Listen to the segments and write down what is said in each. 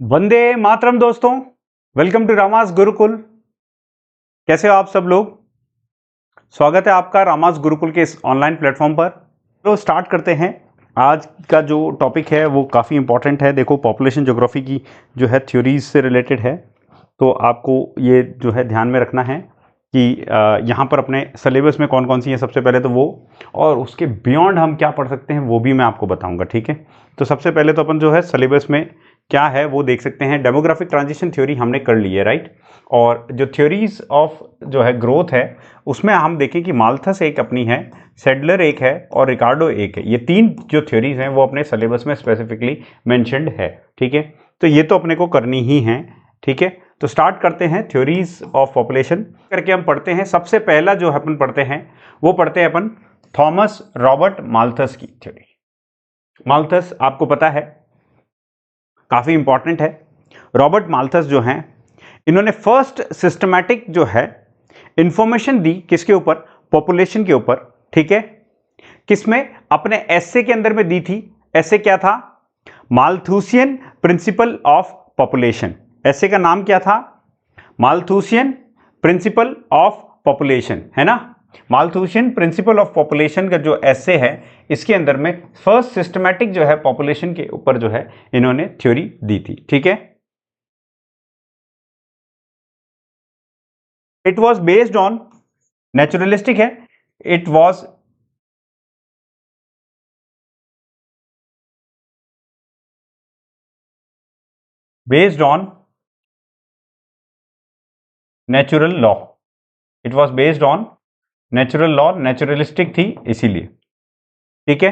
वंदे मातरम दोस्तों, welcome to रामास Gurukul. कैसे हो आप सब लोग? स्वागत है आपका रामास गुरुकुल के इस ऑनलाइन प्लेटफॉर्म पर। तो स्टार्ट करते हैं। आज का जो टॉपिक है वो काफ़ी इंपॉर्टेंट है। देखो, पॉपुलेशन ज्योग्राफी की जो है थ्योरीज से रिलेटेड है, तो आपको ये जो है ध्यान में रखना है कि यहाँ पर अपने सिलेबस में कौन कौन सी है सबसे पहले तो वो, और उसके बियॉन्ड हम क्या पढ़ सकते हैं वो भी मैं आपको बताऊंगा। ठीक है, तो सबसे पहले तो अपन जो है सिलेबस में क्या है वो देख सकते हैं। डेमोग्राफिक ट्रांजिशन थ्योरी हमने कर ली है, राइट। और जो थ्योरीज ऑफ जो है ग्रोथ है उसमें हम देखें कि माल्थस एक अपनी है, सेडलर एक है और रिकार्डो एक है। ये तीन जो थ्योरीज हैं वो अपने सिलेबस में स्पेसिफिकली मेंशन्ड है। ठीक है, तो ये तो अपने को करनी ही है। ठीक है, तो स्टार्ट करते हैं थ्योरीज ऑफ पॉपुलेशन करके। हम पढ़ते हैं सबसे पहला जो अपन पढ़ते हैं वो पढ़ते हैं अपन थॉमस रॉबर्ट माल्थस की थ्योरी। माल्थस आपको पता है काफी इंपॉर्टेंट है। रॉबर्ट माल्थस जो हैं, इन्होंने फर्स्ट सिस्टमैटिक जो है इंफॉर्मेशन दी किसके ऊपर? पॉपुलेशन के ऊपर। ठीक है, किसमें? अपने एसे के अंदर में दी थी। एसे क्या था? Malthusian principle of population. Essay का नाम क्या था? माल्थुसियन प्रिंसिपल ऑफ पॉपुलेशन, है ना। माल्थुसियन प्रिंसिपल ऑफ पॉपुलेशन का जो एसे है इसके अंदर में फर्स्ट सिस्टमैटिक जो है पॉपुलेशन के ऊपर जो है इन्होंने थ्योरी दी थी। ठीक है, it was based on naturalistic है। It was based on natural law. It was based on natural law, naturalistic थी इसीलिए। ठीक है,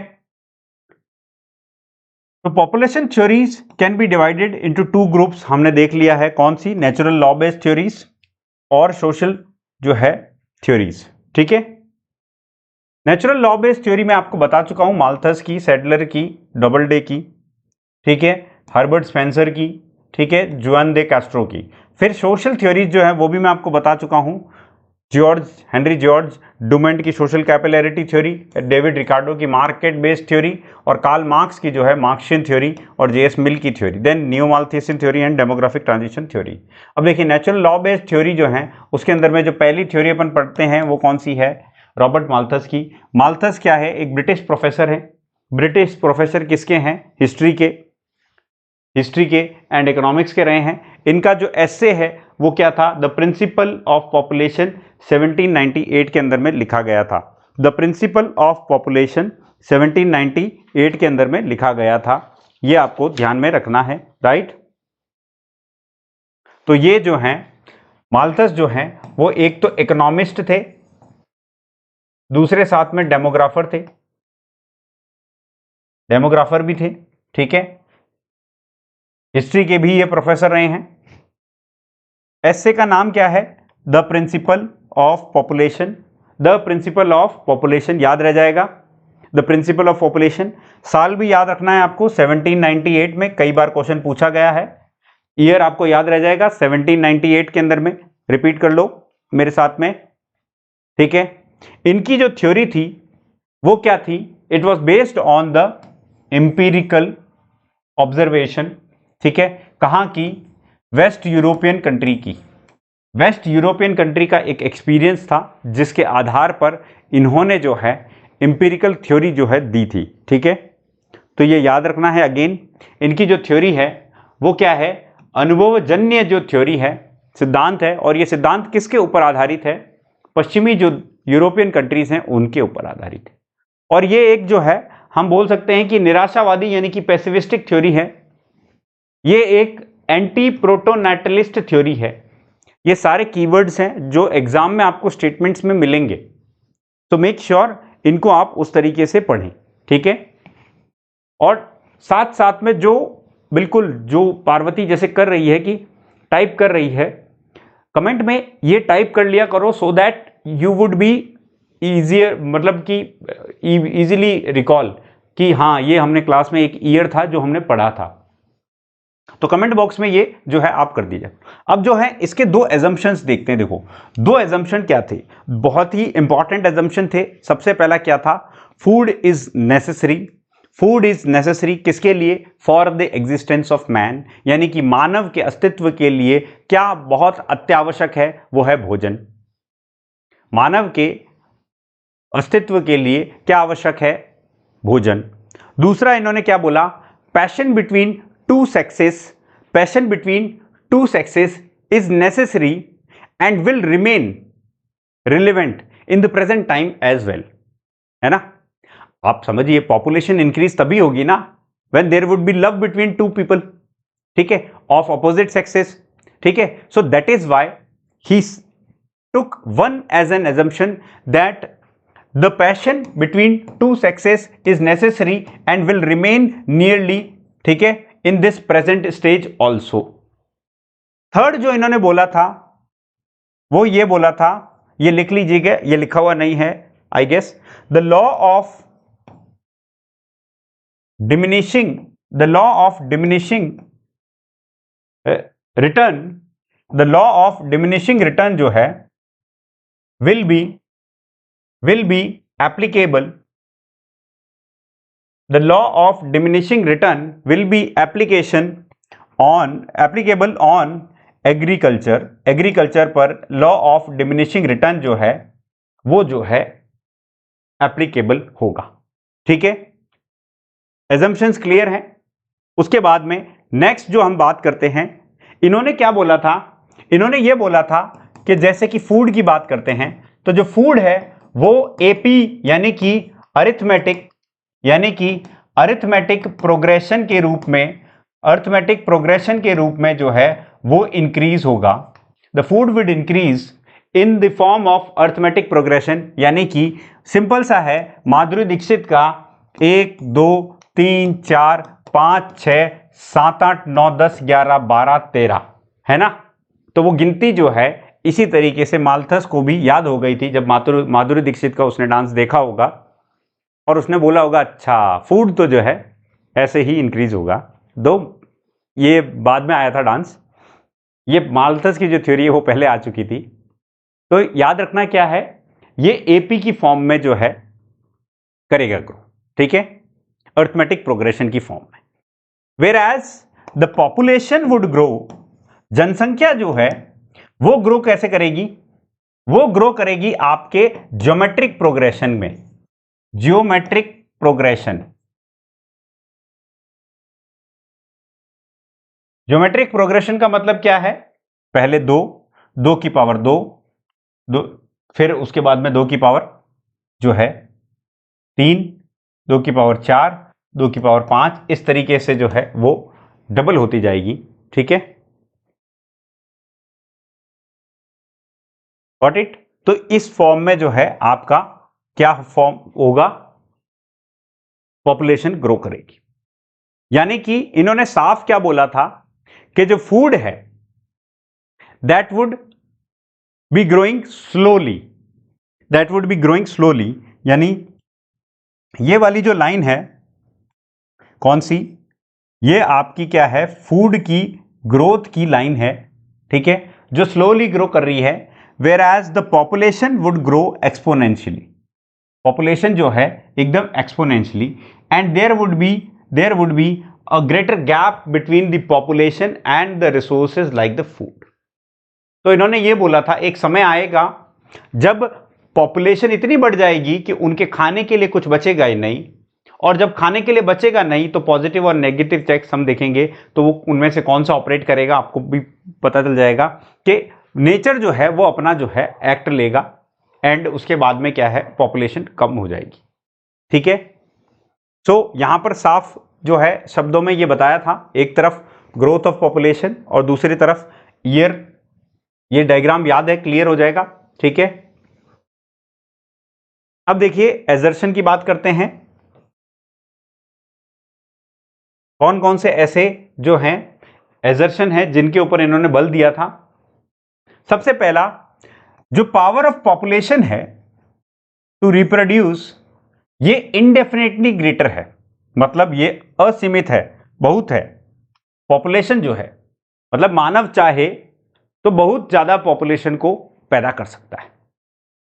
तो population theories can be divided into two groups. हमने देख लिया है कौन सी? नेचुरल लॉ बेस्ड थ्योरीज और सोशल जो है थ्योरीज। ठीक है, नेचुरल लॉ बेस्ड थ्योरी में आपको बता चुका हूं, माल्थस की, सेडलर की, डबलडे की, ठीक है, हर्बर्ट स्पेंसर की, ठीक है, जुआन दे कैस्ट्रो की। फिर सोशल थ्योरीज जो है वो भी मैं आपको बता चुका हूं, हेनरी जॉर्ज डुमेंट की social capillarity theory, David Ricardo की मार्केट बेस्ड थ्योरी, और कार्ल मार्क्स की जो है मार्क्सियन थ्योरी, और जेएस मिल की theory, then new Malthusian theory and demographic transition theory. अब देखिए, नेचुरल लॉ बेस्ड थ्योरी जो है उसके अंदर में जो पहली थ्योरी अपन पढ़ते हैं वो कौन सी है? रॉबर्ट माल्थस की। माल्थस क्या है? एक ब्रिटिश प्रोफेसर है। ब्रिटिश प्रोफेसर किसके हैं? हिस्ट्री के एंड इकोनॉमिक्स के रहे हैं। इनका जो एसे है वो क्या था? द प्रिंसिपल ऑफ पॉपुलेशन 1798 के अंदर में लिखा गया था। द प्रिंसिपल ऑफ पॉपुलेशन 1798 के अंदर में लिखा गया था। ये आपको ध्यान में रखना है, राइट। तो ये जो है माल्थस जो है वो एक तो इकोनॉमिस्ट थे, दूसरे साथ में डेमोग्राफर थे, डेमोग्राफर भी थे। ठीक है, हिस्ट्री के भी ये प्रोफेसर रहे हैं। एसे का नाम क्या है? The principal of population. The principal of population याद रह जाएगा, द प्रिंसिपल ऑफ पॉपुलेशन। साल भी याद रखना है आपको, 1798 में कई बार क्वेश्चन पूछा गया है। ईयर आपको याद रह जाएगा 1798 के अंदर में, रिपीट कर लो मेरे साथ में। ठीक है, इनकी जो थ्योरी थी वो क्या थी? It was based on the empirical observation. ठीक है, कहां की? वेस्ट यूरोपियन कंट्री की। वेस्ट यूरोपियन कंट्री का एक एक्सपीरियंस था जिसके आधार पर इन्होंने जो है एम्पिरिकल थ्योरी जो है दी थी। ठीक है, तो ये याद रखना है। अगेन, इनकी जो थ्योरी है वो क्या है? अनुभवजन्य जो थ्योरी है, सिद्धांत है, और ये सिद्धांत किसके ऊपर आधारित है? पश्चिमी जो यूरोपियन कंट्रीज हैं उनके ऊपर आधारित है। और ये एक जो है हम बोल सकते हैं कि निराशावादी यानी कि पेसिमिस्टिक थ्योरी है। ये एक एंटी प्रोटोनैटलिस्ट थ्योरी है। ये सारे कीवर्ड्स हैं जो एग्जाम में आपको स्टेटमेंट्स में मिलेंगे, तो मेक श्योर इनको आप उस तरीके से पढ़ें। ठीक है, और साथ साथ में जो बिल्कुल जो पार्वती जैसे कर रही है कि टाइप कर रही है, कमेंट में ये टाइप कर लिया करो, so that you would be easier, मतलब कि इजीली रिकॉल कि हाँ ये हमने क्लास में एक ईयर था जो हमने पढ़ा था। तो कमेंट बॉक्स में ये जो है आप कर दीजिए। अब जो है इसके दो एजम्पशंस देखते हैं। देखो, दो एजम्पशन क्या थे? बहुत ही इंपॉर्टेंट एजम्पशन थे। सबसे पहला क्या था? Food is necessary food is necessary किसके लिए? For the existence of man, यानी कि मानव के अस्तित्व के लिए क्या बहुत अत्यावश्यक है? वो है भोजन। मानव के अस्तित्व के लिए क्या आवश्यक है? भोजन। दूसरा इन्होंने क्या बोला? Passion between two sexes, passion between two sexes is necessary and will remain relevant in the present time as well, है ना? आप समझिए, पॉपुलेशन इंक्रीज तभी होगी ना when there would be love between two people, ठीक है, ऑफ अपोजिट सेक्सेस, ठीक है। So that is why he took one as an assumption that the passion between two sexes is necessary and will remain nearly, ठीक है, in this present stage also. Third जो इन्होंने बोला था वो ये बोला था, ये लिख लीजिएगा, ये लिखा हुआ नहीं है I guess, the law of diminishing return, the law of diminishing return जो है will be applicable, the law of diminishing return will be applicable on agriculture पर लॉ ऑफ डिमिनिशिंग रिटर्न जो है वो जो है एप्लीकेबल होगा, ठीक है। एजम्पशंस क्लियर हैं। उसके बाद में नेक्स्ट जो हम बात करते हैं, इन्होंने क्या बोला था? इन्होंने ये बोला था कि जैसे कि फूड की बात करते हैं तो जो फूड है वो एपी यानी कि अरिथमेटिक प्रोग्रेशन के रूप में जो है वो इंक्रीज होगा। The food will increase in the form of arithmetic progression, यानी कि सिंपल सा है, माधुरी दीक्षित का 1 2 3 4 5 6 7 8 9 10 11 12 13 है ना, तो वो गिनती जो है इसी तरीके से माल्थस को भी याद हो गई थी जब माधुरी दीक्षित का उसने डांस देखा होगा और उसने बोला होगा अच्छा फूड तो जो है ऐसे ही इंक्रीज होगा। दो ये बाद में आया था डांस, ये माल्थस की जो थ्योरी है वो पहले आ चुकी थी। तो याद रखना क्या है, ये एपी की फॉर्म में जो है करेगा ग्रो, ठीक है, अरिथमेटिक प्रोग्रेशन की फॉर्म में। Whereas the population would grow, जनसंख्या जो है वो ग्रो कैसे करेगी? वो ग्रो करेगी आपके ज्योमेट्रिक प्रोग्रेशन में। ज्योमेट्रिक प्रोग्रेशन का मतलब क्या है? पहले 2 की पावर 2, फिर उसके बाद में 2 की पावर जो है 3, 2 की पावर 4, 2 की पावर 5, इस तरीके से जो है वो डबल होती जाएगी, ठीक है। Got it? तो इस फॉर्म में जो है आपका क्या फॉर्म होगा? पॉपुलेशन ग्रो करेगी। यानी कि इन्होंने साफ क्या बोला था कि जो फूड है that would B growing slowly, यानी ये वाली जो लाइन है कौन सी? ये आपकी क्या है? फूड की ग्रोथ की लाइन है, ठीक है, जो स्लोली ग्रो कर रही है। whereas the population would grow exponentially, population जो है एकदम exponentially, and there would be a greater gap between the population and the resources like the food. तो इन्होंने ये बोला था एक समय आएगा जब पॉपुलेशन इतनी बढ़ जाएगी कि उनके खाने के लिए कुछ बचेगा ही नहीं, और जब खाने के लिए बचेगा नहीं तो पॉजिटिव और नेगेटिव चेक्स हम देखेंगे तो वो उनमें से कौन सा ऑपरेट करेगा आपको भी पता चल जाएगा कि नेचर जो है वो अपना जो है एक्ट लेगा एंड उसके बाद में क्या है पॉपुलेशन कम हो जाएगी, ठीक है। सो यहां पर साफ जो है शब्दों में ये बताया था, एक तरफ ग्रोथ ऑफ पॉपुलेशन और दूसरी तरफ ईयर, ये डायग्राम याद है, क्लियर हो जाएगा, ठीक है। अब देखिए एजर्शन की बात करते हैं, कौन कौन से ऐसे जो हैं एजर्शन है जिनके ऊपर इन्होंने बल दिया था। सबसे पहला, जो पावर ऑफ पॉपुलेशन है टू रिप्रोड्यूस, ये इंडेफिनेटली ग्रेटर है, मतलब ये असीमित है, बहुत है। पॉपुलेशन जो है मतलब मानव चाहे तो बहुत ज्यादा पॉपुलेशन को पैदा कर सकता है,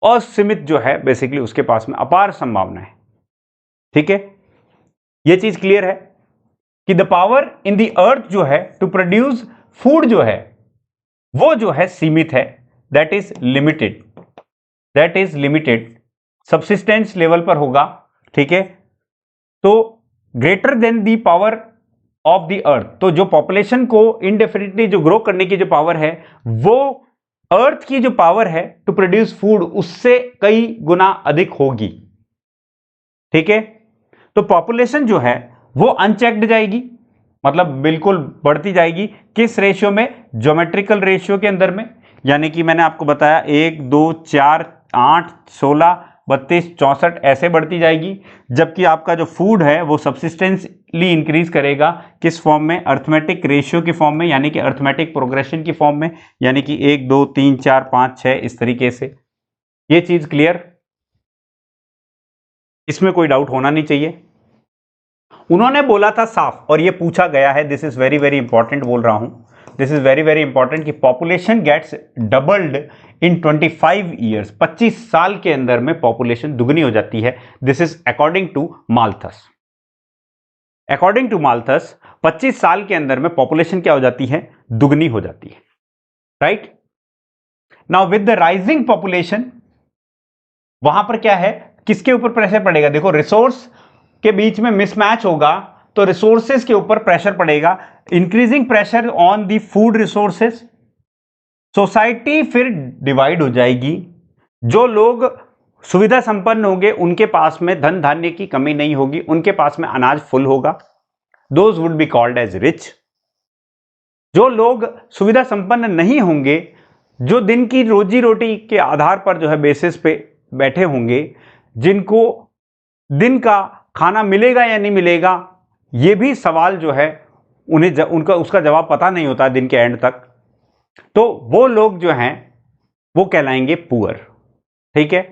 असीमित जो है बेसिकली उसके पास में अपार संभावना है, ठीक है। ये चीज क्लियर है कि the power in the earth जो है टू प्रोड्यूस फूड जो है वो जो है सीमित है, that is limited, that is limited, subsistence level पर होगा, ठीक है। तो greater than the power of the earth, तो जो पॉपुलेशन को इनडेफिनिटली जो ग्रो करने की जो पावर है वो अर्थ की जो पावर है टू प्रोड्यूस फूड उससे कई गुना अधिक होगी, ठीक है। तो पॉपुलेशन जो है वो अनचेक्ड जाएगी, मतलब बिल्कुल बढ़ती जाएगी, किस रेशियो में, ज्योमेट्रिकल रेशियो के अंदर में, यानी कि मैंने आपको बताया 1 2 4 8 16 32 64 ऐसे बढ़ती जाएगी, जबकि आपका जो फूड है वो सबसिस्टेंसली इंक्रीज करेगा, किस फॉर्म में, अर्थमेटिक रेशियो के फॉर्म में, यानी कि अर्थमेटिक प्रोग्रेशन की फॉर्म में, यानी कि 1 2 3 4 5 6 इस तरीके से। ये चीज क्लियर, इसमें कोई डाउट होना नहीं चाहिए। उन्होंने बोला था साफ, और ये पूछा गया है, this is very very important बोल रहा हूं, this is very very important, कि पॉपुलेशन गेट्स डबल्ड इन 25 ईयर्स, 25 साल के अंदर में पॉपुलेशन दुगनी हो जाती है। This is according to Malthus, according to Malthus 25 साल के अंदर में पॉपुलेशन क्या हो जाती है, दुगनी हो जाती है, right. Now with the rising population, वहां पर क्या है, किसके ऊपर प्रेशर पड़ेगा, देखो रिसोर्स के बीच में मिसमैच होगा तो रिसोर्सेज के ऊपर प्रेशर पड़ेगा, increasing pressure on the food resources, society फिर डिवाइड हो जाएगी, जो लोग सुविधा संपन्न होंगे उनके पास में धन धान्य की कमी नहीं होगी, उनके पास में अनाज फुल होगा, those would be called as rich. जो लोग सुविधा संपन्न नहीं होंगे, जो दिन की रोजी रोटी के आधार पर जो है बेसिस पे बैठे होंगे, जिनको दिन का खाना मिलेगा या नहीं मिलेगा ये भी सवाल जो है उन्हें उनका उसका जवाब पता नहीं होता दिन के एंड तक, तो वो लोग जो हैं वो कहलाएंगे पुअर, ठीक है।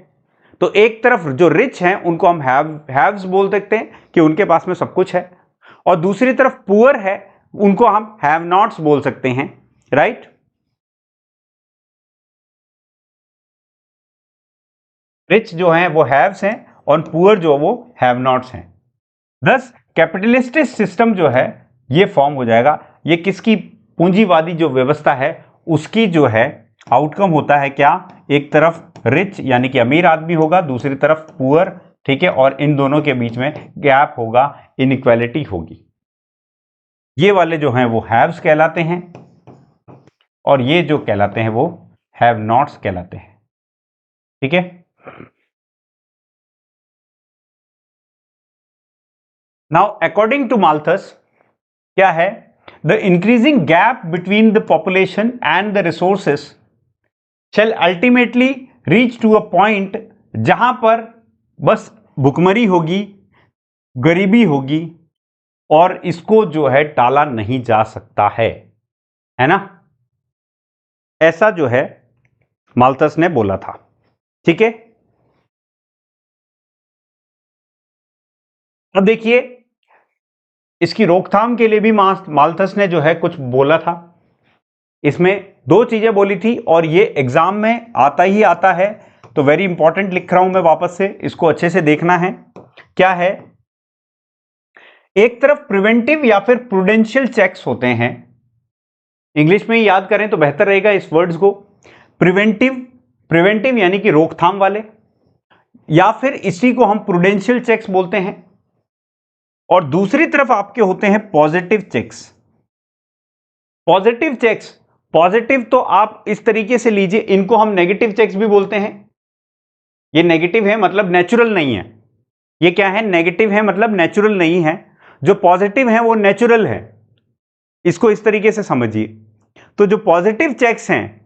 तो एक तरफ जो रिच हैं उनको हम हैव्स बोल सकते हैं कि उनके पास में सब कुछ है, और दूसरी तरफ पुअर है उनको हम हैव नॉट्स बोल सकते हैं, राइट। रिच जो हैं वो हैव्स हैं और पुअर जो वो हैव नॉट्स हैं। दस कैपिटलिस्टिक सिस्टम जो है ये फॉर्म हो जाएगा, ये किसकी, पूंजीवादी जो व्यवस्था है उसकी जो है आउटकम होता है क्या, एक तरफ रिच यानी कि अमीर आदमी होगा, दूसरी तरफ पुअर, ठीक है, और इन दोनों के बीच में गैप होगा, इनइक्वालिटी होगी। ये वाले जो हैं वो हैव्स कहलाते हैं और ये जो कहलाते हैं वो हैव नॉट्स कहलाते हैं, ठीक है। नाउ अकॉर्डिंग टू माल्थस क्या है, the increasing gap between the population and the resources shall ultimately reach to a point जहां पर बस भुखमरी होगी, गरीबी होगी, और इसको जो है टाला नहीं जा सकता है ना, ऐसा जो है माल्थस ने बोला था, ठीक है। अब देखिए इसकी रोकथाम के लिए भी माल्थस ने जो है कुछ बोला था, इसमें दो चीजें बोली थी और ये एग्जाम में आता ही आता है, तो वेरी इंपॉर्टेंट लिख रहा हूं मैं वापस से, इसको अच्छे से देखना है। क्या है, एक तरफ प्रिवेंटिव या फिर प्रूडेंशियल चेक्स होते हैं, इंग्लिश में याद करें तो बेहतर रहेगा इस वर्ड्स को, प्रिवेंटिव यानी कि रोकथाम वाले, या फिर इसी को हम प्रूडेंशियल चेक्स बोलते हैं, और दूसरी तरफ आपके होते हैं positive checks. Positive checks, positive तो आप इस तरीके से लीजिए, इनको हम नेगेटिव चेक्स भी बोलते हैं। ये नेगेटिव है मतलब नेचुरल नहीं है, ये क्या है, नेगेटिव है मतलब नेचुरल नहीं है, जो पॉजिटिव है वो नेचुरल है, इसको इस तरीके से समझिए। तो जो पॉजिटिव चेक्स हैं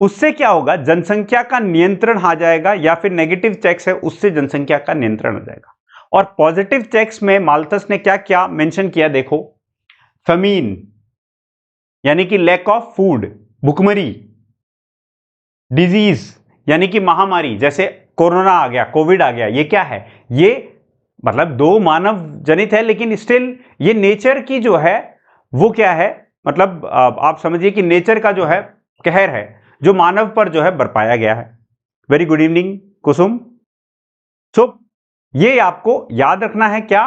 उससे क्या होगा, जनसंख्या का नियंत्रण आ जाएगा, या फिर नेगेटिव चेक्स है उससे जनसंख्या का नियंत्रण हो जाएगा। और पॉजिटिव चेक्स में माल्थस ने क्या क्या मेंशन किया, देखो, फमीन यानी कि लैक ऑफ फूड, भुखमरी, डिजीज यानी कि महामारी, जैसे कोरोना आ गया, कोविड आ गया, ये क्या है, ये मतलब दो मानव जनित है लेकिन स्टिल ये नेचर की जो है वो क्या है, मतलब आप समझिए कि नेचर का जो है कहर है जो मानव पर जो है बरपाया गया है। वेरी गुड इवनिंग कुसुम। सो ये आपको याद रखना है क्या,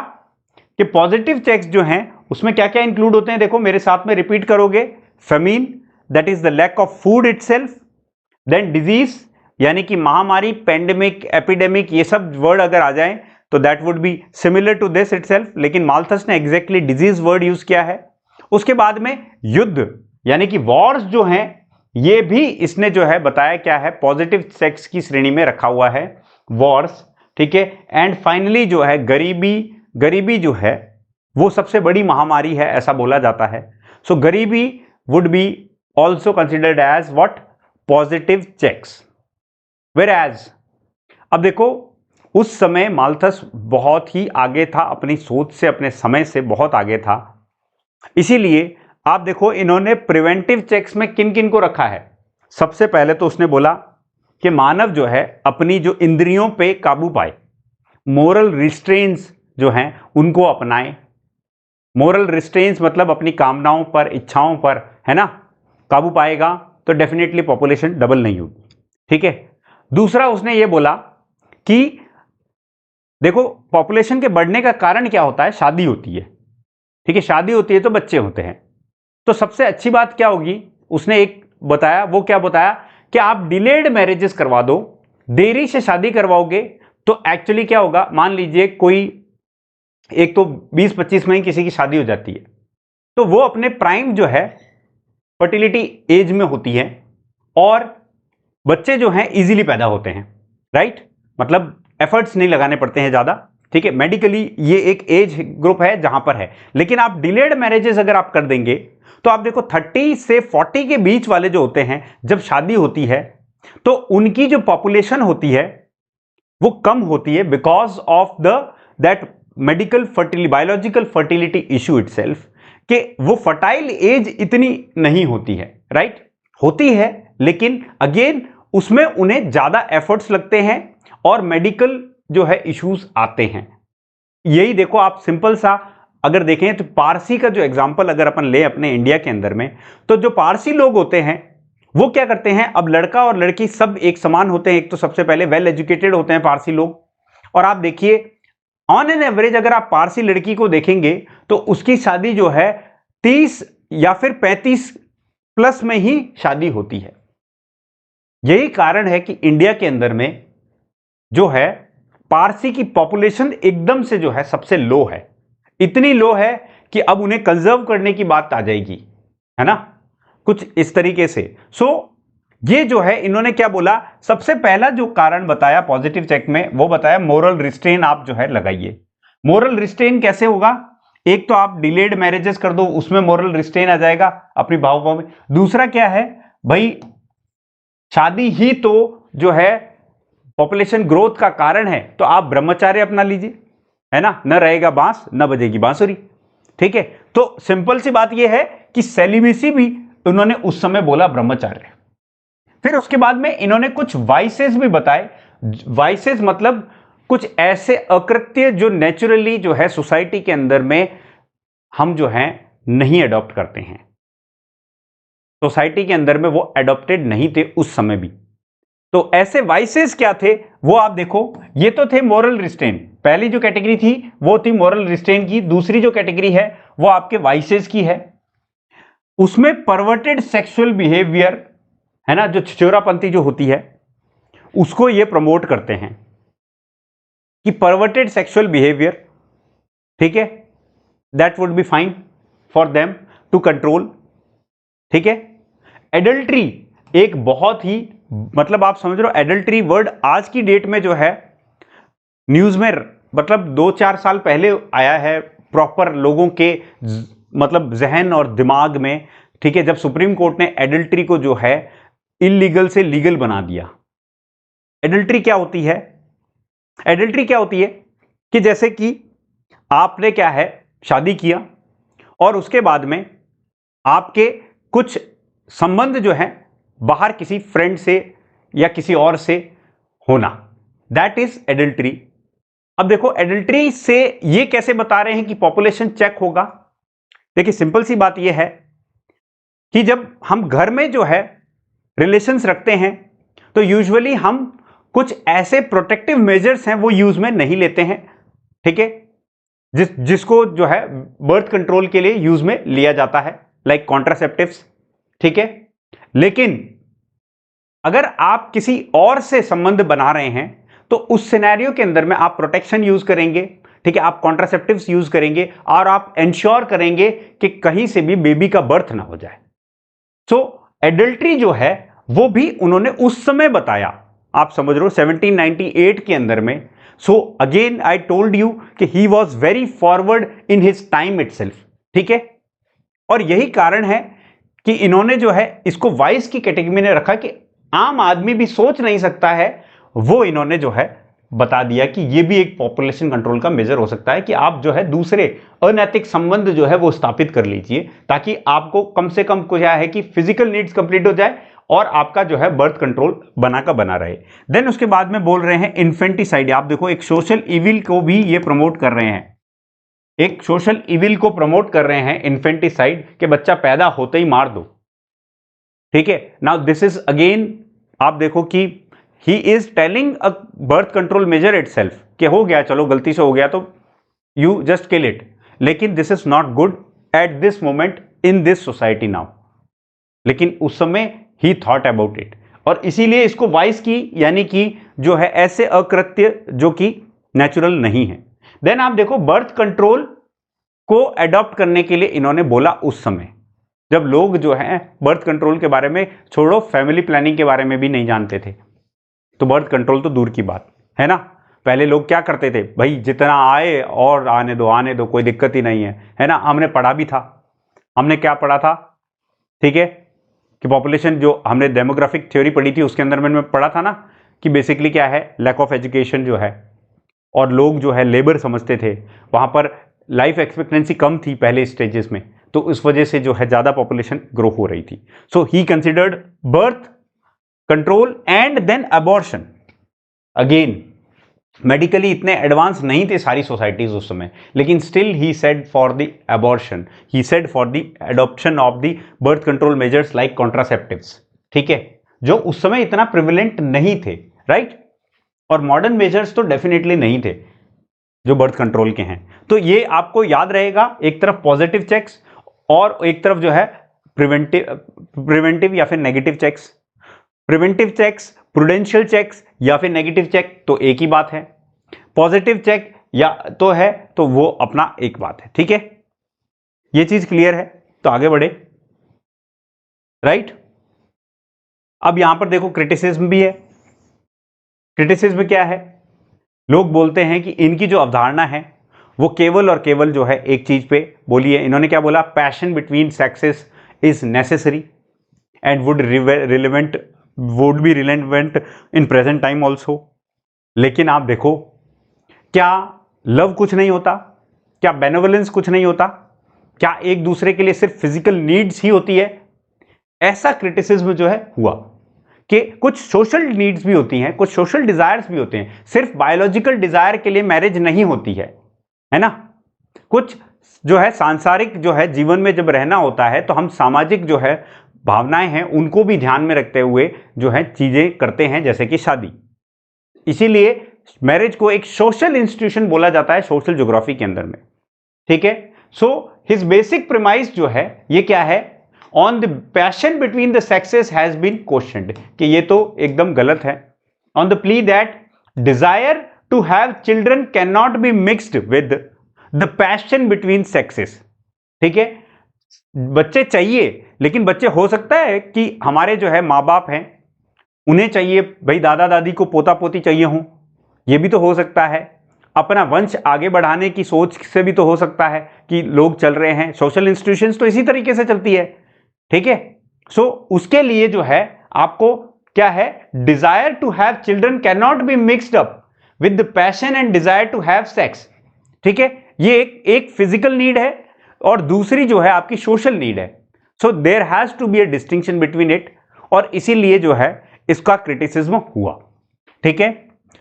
कि पॉजिटिव चेक्स जो हैं उसमें क्या क्या इंक्लूड होते हैं, देखो मेरे साथ में रिपीट करोगे। Famine, that is the lack of food itself. Then disease, यानी कि महामारी, पेंडेमिक, एपिडेमिक, ये सब वर्ड अगर आ जाएं तो that would be similar to this itself, लेकिन माल्थस ने एग्जैक्टली डिजीज वर्ड यूज किया है। उसके बाद में युद्ध, यानी कि वॉर्स जो हैं, ये भी इसने जो है बताया क्या है, पॉजिटिव चेक्स की श्रेणी में रखा हुआ है, वॉर्स, ठीक है। एंड फाइनली जो है गरीबी, गरीबी जो है वो सबसे बड़ी महामारी है ऐसा बोला जाता है। सो गरीबी would be also considered as what, positive checks. Whereas अब देखो उस समय माल्थस बहुत ही आगे था, अपनी सोच से, अपने समय से बहुत आगे था। इसीलिए आप देखो इन्होंने प्रिवेंटिव चेक्स में किन किन को रखा है। सबसे पहले तो उसने बोला कि मानव जो है अपनी जो इंद्रियों पे काबू पाए, मोरल रिस्ट्रेंट्स जो हैं उनको अपनाएं। मोरल रिस्ट्रेंट्स मतलब अपनी कामनाओं पर, इच्छाओं पर, है ना, काबू पाएगा तो डेफिनेटली पॉपुलेशन डबल नहीं होगी, ठीक है। दूसरा उसने ये बोला कि देखो पॉपुलेशन के बढ़ने का कारण क्या होता है, शादी होती है, ठीक है, शादी होती है तो बच्चे होते हैं। तो सबसे अच्छी बात क्या होगी, उसने एक बताया, वो क्या बताया कि आप डिलेड मैरिजेस करवा दो, देरी से शादी करवाओगे तो एक्चुअली क्या होगा, मान लीजिए कोई एक तो 20-25 में ही किसी की शादी हो जाती है, तो वो अपने प्राइम जो है फर्टिलिटी एज में होती है और बच्चे जो हैं इजीली पैदा होते हैं, राइट, मतलब एफर्ट्स नहीं लगाने पड़ते हैं ज्यादा, ठीक है। मेडिकली ये एक एज ग्रुप है जहां पर है। लेकिन आप डिलेड मैरिजेस अगर आप कर देंगे तो आप देखो 30 से 40 के बीच वाले जो होते हैं, जब शादी होती है तो उनकी जो पॉपुलेशन होती है वो कम होती है because of the that medical fertility, biological fertility issue itself, कि वो फर्टाइल एज इतनी नहीं होती है, राइट, होती है लेकिन अगेन उसमें उन्हें ज्यादा एफर्ट्स लगते हैं और मेडिकल जो है इश्यूज आते हैं। यही देखो आप सिंपल सा अगर देखें तो पारसी का जो एग्जांपल अगर अपन ले अपने इंडिया के अंदर में, तो जो पारसी लोग होते हैं वो क्या करते हैं, अब लड़का और लड़की सब एक समान होते हैं। एक तो सबसे पहले वेल एजुकेटेड होते हैं पारसी लोग, और आप देखिए ऑन एन एवरेज अगर आप पारसी लड़की को देखेंगे तो उसकी शादी जो है 30 या फिर 35 प्लस में ही शादी होती है। यही कारण है कि इंडिया के अंदर में जो है पारसी की पॉपुलेशन एकदम से जो है सबसे लो है, इतनी लो है कि अब उन्हें कंजर्व करने की बात आ जाएगी, है ना, कुछ इस तरीके से। ये जो है इन्होंने क्या बोला, सबसे पहला जो कारण बताया पॉजिटिव चेक में वो बताया मोरल रिस्ट्रेन आप जो है लगाइए। मोरल रिस्ट्रेन कैसे होगा, एक तो आप डिलेड मैरिजेस कर दो, उसमें मोरल रिस्ट्रेन आ जाएगा अपनी भाव में। दूसरा क्या है भाई, शादी ही तो जो है पॉपुलेशन ग्रोथ का कारण है, तो आप ब्रह्मचार्य अपना लीजिए, है ना, न रहेगा बांस न बजेगी बांसुरी, ठीक है। तो सिंपल सी बात यह है कि सेलिबेसी भी उन्होंने उस समय बोला ब्रह्मचार्य। फिर उसके बाद में इन्होंने कुछ वाइसेस भी बताए। वाइसेस मतलब कुछ ऐसे अकृत्य जो नेचुरली जो है सोसाइटी के अंदर में हम जो है नहीं अडॉप्ट करते हैं, सोसाइटी के अंदर में वो अडॉप्टेड नहीं थे उस समय भी। तो ऐसे वाइसेस क्या थे वो आप देखो, ये तो थे मोरल रिस्ट्रेन, पहली जो कैटेगरी थी वो थी मोरल रिस्ट्रेन की। दूसरी जो कैटेगरी है वो आपके वाइसेस की है, उसमें परवर्टेड सेक्सुअल बिहेवियर, है ना, जो छिछोरापंथी जो होती है उसको ये प्रमोट करते हैं कि परवर्टेड सेक्सुअल बिहेवियर, ठीक है, that would be fine for them to control, ठीक है। एडल्ट्री एक बहुत ही, मतलब आप समझ रहे हो एडल्ट्री वर्ड आज की डेट में जो है न्यूज में, मतलब 2-4 साल पहले आया है प्रॉपर लोगों के मतलब जहन और दिमाग में, ठीक है, जब सुप्रीम कोर्ट ने एडल्ट्री को जो है इलीगल से लीगल बना दिया। एडल्ट्री क्या होती है, एडल्ट्री क्या होती है कि जैसे कि आपने क्या है शादी किया और उसके बाद में आपके कुछ संबंध जो है बाहर किसी फ्रेंड से या किसी और से होना, दैट इज एडल्ट्री। अब देखो एडल्ट्री से ये कैसे बता रहे हैं कि पॉपुलेशन चेक होगा। देखिए सिंपल सी बात ये है कि जब हम घर में जो है रिलेशंस रखते हैं तो यूजुअली हम कुछ ऐसे प्रोटेक्टिव मेजर्स हैं वो यूज में नहीं लेते हैं, ठीक है। जिसको जो है बर्थ कंट्रोल के लिए यूज में लिया जाता है, लाइक कॉन्ट्रासेप्टिव्स, ठीक है। लेकिन अगर आप किसी और से संबंध बना रहे हैं तो उस सिनेरियो के अंदर में आप प्रोटेक्शन यूज करेंगे, ठीक है, आप कॉन्ट्रासेप्टिव्स यूज करेंगे और आप इंश्योर करेंगे कि कहीं से भी बेबी का बर्थ ना हो जाए। सो एडल्ट्री जो है वो भी उन्होंने उस समय बताया, आप समझ रहे हो 1798 के अंदर में। So again I told you कि he was very forward in his time itself, ठीक है। और यही कारण है कि इन्होंने जो है इसको वाइस की कैटेगरी में रखा कि आम आदमी भी सोच नहीं सकता है, वो इन्होंने जो है बता दिया कि ये भी एक पॉपुलेशन कंट्रोल का मेजर हो सकता है कि आप जो है दूसरे अनैतिक संबंध जो है वो स्थापित कर लीजिए, ताकि आपको कम से कम क्या है कि फिजिकल नीड्स कंप्लीट हो जाए और आपका जो है बर्थ कंट्रोल बना का बना रहे। देन उसके बाद में बोल रहे हैं इन्फेंटिसाइड। आप देखो एक सोशल इविल को भी ये प्रमोट कर रहे हैं, एक सोशल इविल को प्रमोट कर रहे हैं इन्फेंटिसाइड, के बच्चा पैदा होते ही मार दो, ठीक है। नाउ दिस इज अगेन आप देखो कि he is telling a birth control measure itself कि हो गया, चलो गलती से हो गया तो यू जस्ट किल इट, लेकिन this is not good at this moment in this society now. लेकिन उस समय ही थॉट अबाउट इट, और इसीलिए इसको वाइस की यानी कि जो है ऐसे अकृत्य जो कि नेचुरल नहीं है। देन आप देखो बर्थ कंट्रोल को अडॉप्ट करने के लिए इन्होंने बोला उस समय जब लोग जो है बर्थ कंट्रोल के बारे में छोड़ो, फैमिली प्लानिंग के बारे में भी नहीं जानते थे, तो बर्थ कंट्रोल तो दूर की बात है ना। पहले लोग क्या करते थे, भाई जितना आए और आने दो कोई दिक्कत ही नहीं है ना। हमने पढ़ा भी था, हमने क्या पढ़ा था, ठीक है, कि पॉपुलेशन जो हमने डेमोग्राफिक थ्योरी पढ़ी थी उसके अंदर मैंने पढ़ा था ना कि बेसिकली क्या है, लैक ऑफ एजुकेशन जो है और लोग जो है लेबर समझते थे, वहां पर लाइफ एक्सपेक्टेंसी कम थी पहले स्टेजेस में, तो उस वजह से जो है ज्यादा पॉपुलेशन ग्रो हो रही थी। So he considered birth control and then abortion. Again medically इतने एडवांस नहीं थे सारी सोसाइटीज उस समय, लेकिन still he said for the abortion, he said for the adoption of the birth control measures like contraceptives, ठीक है, जो उस समय इतना प्रिविलेंट नहीं थे, राइट। और मॉडर्न मेजर्स तो डेफिनेटली नहीं थे जो बर्थ कंट्रोल के हैं। तो ये आपको याद रहेगा, एक तरफ पॉजिटिव चेक्स और एक तरफ जो है प्रिवेंटिव या फिर negative checks. Preventive checks, prudential checks या फिर नेगेटिव चेक तो एक ही बात है, पॉजिटिव चेक या तो है तो वो अपना एक बात है, ठीक है। ये चीज क्लियर है, तो आगे बढ़े, राइट। अब यहां पर देखो क्रिटिसिज्म भी है। क्रिटिसिज्म क्या है, लोग बोलते हैं कि इनकी जो अवधारणा है वो केवल और केवल जो है एक चीज पे बोली है। इन्होंने क्या बोला, passion between sexes is necessary and would be relevant in present time also. लेकिन आप देखो, क्या लव कुछ नहीं होता, क्या बेनेवोलेंस कुछ नहीं होता, क्या एक दूसरे के लिए सिर्फ फिजिकल नीड्स ही होती है? ऐसा क्रिटिसिज्म जो है हुआ कि कुछ सोशल नीड्स भी होती हैं, कुछ सोशल डिजायर्स भी होते हैं, सिर्फ बायोलॉजिकल डिजायर के लिए मैरिज नहीं होती है ना। कुछ जो है सांसारिक जो है जीवन में जब रहना होता है तो हम सामाजिक जो है भावनाएं हैं उनको भी ध्यान में रखते हुए जो है चीजें करते हैं, जैसे कि शादी। इसीलिए मैरिज को एक सोशल इंस्टीट्यूशन बोला जाता है सोशल ज्योग्राफी के अंदर में, ठीक है। सो हिज बेसिक प्रीमाइस जो है ये क्या है, on the passion between the sexes has been questioned, कि ये तो एकदम गलत है। On the plea that desire to have children can not be mixed with the passion between sexes, ठीक है। बच्चे चाहिए, लेकिन बच्चे हो सकता है कि हमारे जो है माँ बाप हैं उन्हें चाहिए भाई दादा दादी को पोता पोती चाहिए हो, ये भी तो हो सकता है। अपना वंश आगे बढ़ाने की सोच से भी तो हो सकता है कि लोग चल रहे हैं। सोशल इंस्टीट्यूशंस तो इसी तरीके से चलती है, ठीक है। सो उसके लिए जो है आपको क्या है, desire to have children can not be mixed up with the passion and desire to have sex, ठीक है। ये एक फिजिकल नीड है और दूसरी जो है आपकी सोशल नीड है। So there has to be a distinction between it, और इसीलिए जो है इसका क्रिटिसिज्म हुआ, ठीक है।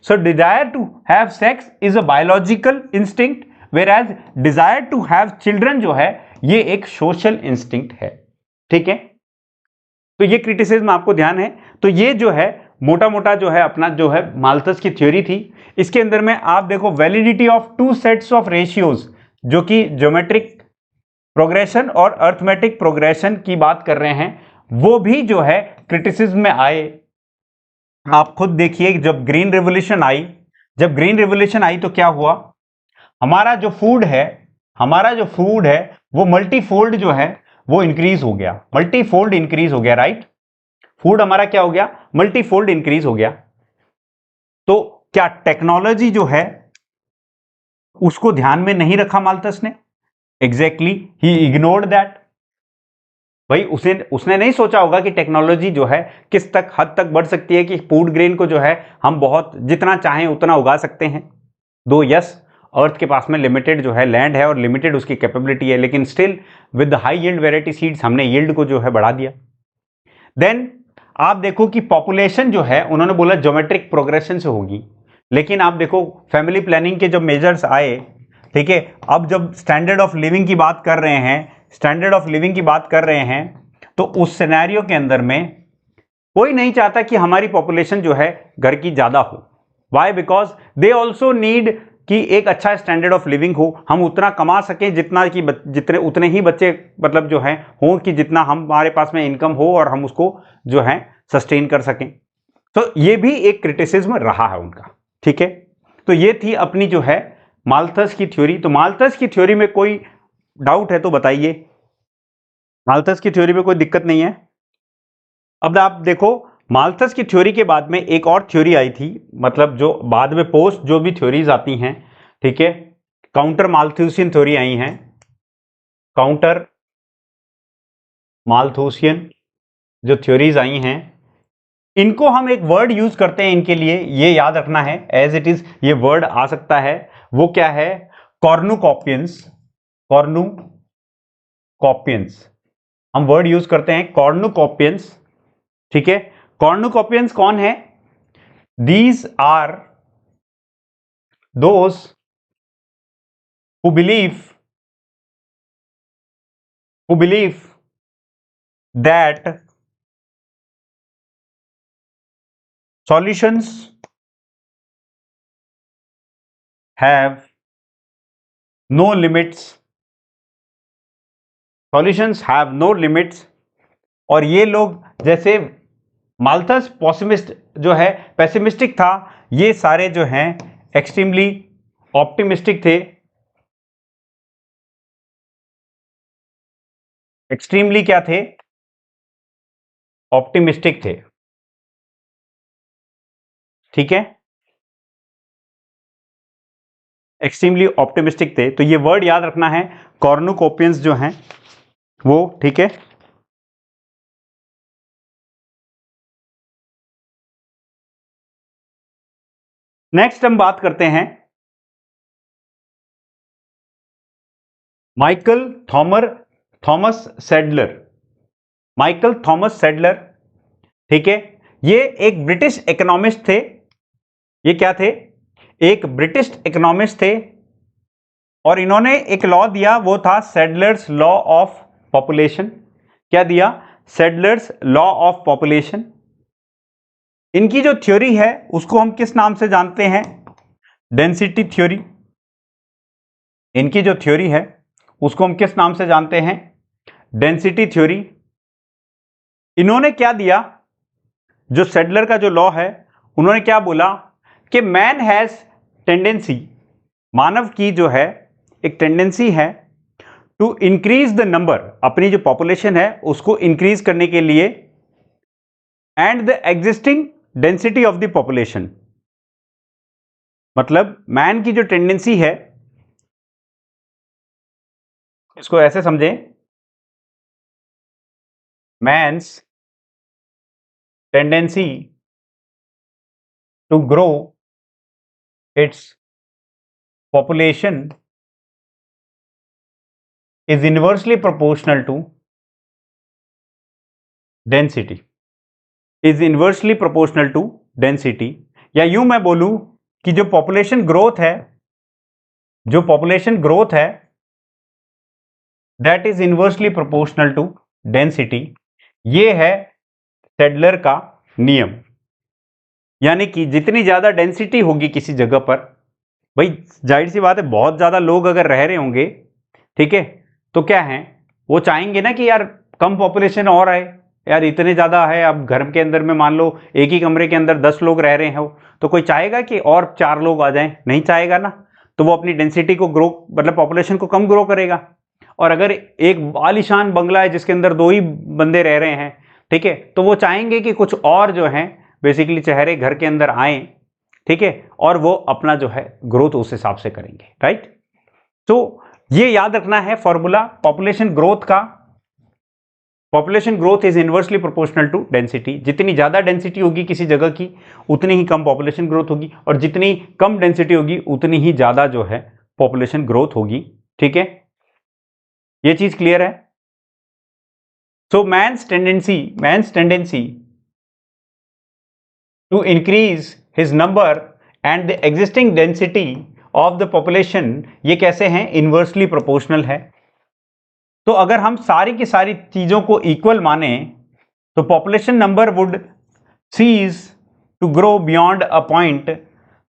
So desire to have sex is a biological instinct, whereas desire to have children जो है ये एक सोशल इंस्टिंक्ट है, ठीक है। तो ये क्रिटिसिज्म आपको ध्यान है। तो ये जो है मोटा मोटा जो है अपना जो है माल्थस की थ्योरी थी। इसके अंदर में आप देखो validity of two sets of ratios जो कि ज्योमेट्रिक प्रोग्रेशन और अर्थमेटिक प्रोग्रेशन की बात कर रहे हैं, वो भी जो है क्रिटिसिज्म में आए। आप खुद देखिए, जब ग्रीन रेवोल्यूशन आई तो क्या हुआ, हमारा जो फूड है वो मल्टीफोल्ड जो है वो इंक्रीज हो गया, मल्टीफोल्ड इंक्रीज हो गया, राइट। फूड हमारा क्या हो गया, मल्टीफोल्ड इंक्रीज हो गया। तो क्या टेक्नोलॉजी जो है उसको ध्यान में नहीं रखा माल्थस ने? Exactly, he ignored that. भाई उसने नहीं सोचा होगा कि टेक्नोलॉजी जो है किस तक हद तक बढ़ सकती है कि फूड ग्रेन को जो है हम बहुत जितना चाहें उतना उगा सकते हैं। दो यस, अर्थ के पास में लिमिटेड जो है लैंड है और लिमिटेड उसकी कैपेबिलिटी है, लेकिन still with high yield variety seeds हमने यील्ड को जो है बढ़ा दिया। देन आप देखो कि पॉपुलेशन जो है उन्होंने बोला ज्योमेट्रिक प्रोग्रेशन से होगी, लेकिन आप देखो फैमिली प्लानिंग के जब मेजर्स आए, ठीक है, अब जब स्टैंडर्ड ऑफ लिविंग की बात कर रहे हैं, तो उस सिनेरियो के अंदर में कोई नहीं चाहता कि हमारी पॉपुलेशन जो है घर की ज्यादा हो। Why? Because they also need कि एक अच्छा स्टैंडर्ड ऑफ लिविंग हो, हम उतना कमा सकें जितने उतने ही बच्चे मतलब जो है हो कि जितना हमारे पास में इनकम हो और हम उसको जो है सस्टेन कर सकें। तो ये भी एक क्रिटिसिज्म रहा है उनका, ठीक है। तो ये थी अपनी जो है माल्थस की थ्योरी। तो माल्थस की थ्योरी में कोई डाउट है तो बताइए, माल्थस की थ्योरी में कोई दिक्कत नहीं है? अब आप देखो, माल्थस की थ्योरी के बाद में एक और थ्योरी आई थी, मतलब जो बाद में पोस्ट जो भी थ्योरीज आती हैं, ठीक है, काउंटर माल्थुसियन थ्योरी आई हैं, काउंटर माल्थुसियन जो थ्योरीज आई हैं, इनको हम एक वर्ड यूज करते हैं इनके लिए, ये याद रखना है एज इट इज, ये वर्ड आ सकता है। वो क्या है? कॉर्नुकॉपियंस। कॉर्नुकॉपियंस हम वर्ड यूज करते हैं, कॉर्नुकॉपियंस, ठीक है। कॉर्नुकॉपियंस कौन है? These are those who believe that solutions have no limits, और ये लोग, जैसे माल्थस पॉसिमिस्ट जो है पेसिमिस्टिक था, ये सारे जो हैं एक्सट्रीमली ऑप्टिमिस्टिक थे, एक्सट्रीमली क्या थे? ऑप्टिमिस्टिक थे, ठीक है, एक्सट्रीमली ऑप्टिमिस्टिक थे। तो ये वर्ड याद रखना है, कॉर्नुकोपियंस जो हैं वो, ठीक है। नेक्स्ट हम बात करते हैं Michael Thomas Sedler. Michael Thomas Sedler, ठीक है, ये एक ब्रिटिश इकोनॉमिस्ट थे। ये क्या थे? एक ब्रिटिश इकोनॉमिस्ट थे, और इन्होंने एक लॉ दिया, वो था सेडलर्स लॉ ऑफ पॉपुलेशन। क्या दिया? सेडलर्स लॉ ऑफ पॉपुलेशन। इनकी जो थ्योरी है उसको हम किस नाम से जानते हैं? Density theory. इनकी जो थ्योरी है उसको हम किस नाम से जानते हैं? Density theory. इन्होंने क्या दिया, जो सेडलर का जो लॉ है, उन्होंने क्या बोला कि मैन हैज टेंडेंसी, मानव की जो है एक टेंडेंसी है टू इंक्रीज द नंबर, अपनी जो पॉपुलेशन है उसको इंक्रीज करने के लिए, and the existing density of the population. मतलब मैन की जो टेंडेंसी है, इसको ऐसे समझें, man's tendency to grow its population is inversely proportional to density, is inversely proportional to density। या यूं मैं बोलूं कि जो पॉपुलेशन ग्रोथ है that is inversely proportional to density. ये है सेडलर का नियम, यानी कि जितनी ज्यादा डेंसिटी होगी किसी जगह पर, भाई जाहिर सी बात है, बहुत ज्यादा लोग अगर रह रहे होंगे, ठीक है, तो क्या है, वो चाहेंगे ना कि यार कम पॉपुलेशन और आए, यार इतने ज्यादा है, अब घर के अंदर में मान लो एक ही कमरे के अंदर 10 लोग रह रहे हो, तो कोई चाहेगा कि और 4 लोग आ जाएं? नहीं चाहेगा ना। तो वो अपनी डेंसिटी को ग्रो, मतलब पॉपुलेशन को कम ग्रो करेगा। और अगर एक आलीशान बंगला है जिसके अंदर 2 ही बंदे रह रहे हैं, ठीक है, तो वो चाहेंगे कि कुछ और जो है बेसिकली चेहरे घर के अंदर आए, ठीक है, और वो अपना जो है ग्रोथ उस हिसाब से करेंगे, राइट। तो ये याद रखना है फॉर्मूला पॉपुलेशन ग्रोथ का। Population growth is inversely proportional to density. जितनी ज्यादा डेंसिटी होगी किसी जगह की, उतनी ही कम पॉपुलेशन ग्रोथ होगी, और जितनी कम डेंसिटी होगी उतनी ही ज्यादा जो है पॉपुलेशन ग्रोथ होगी, ठीक है। ये चीज क्लियर है। So man's tendency to increase his number and the existing density of the population, ये कैसे हैं? इनवर्सली प्रोपोर्शनल है। तो अगर हम सारी की सारी चीजों को इक्वल माने, तो population number would cease to grow beyond a point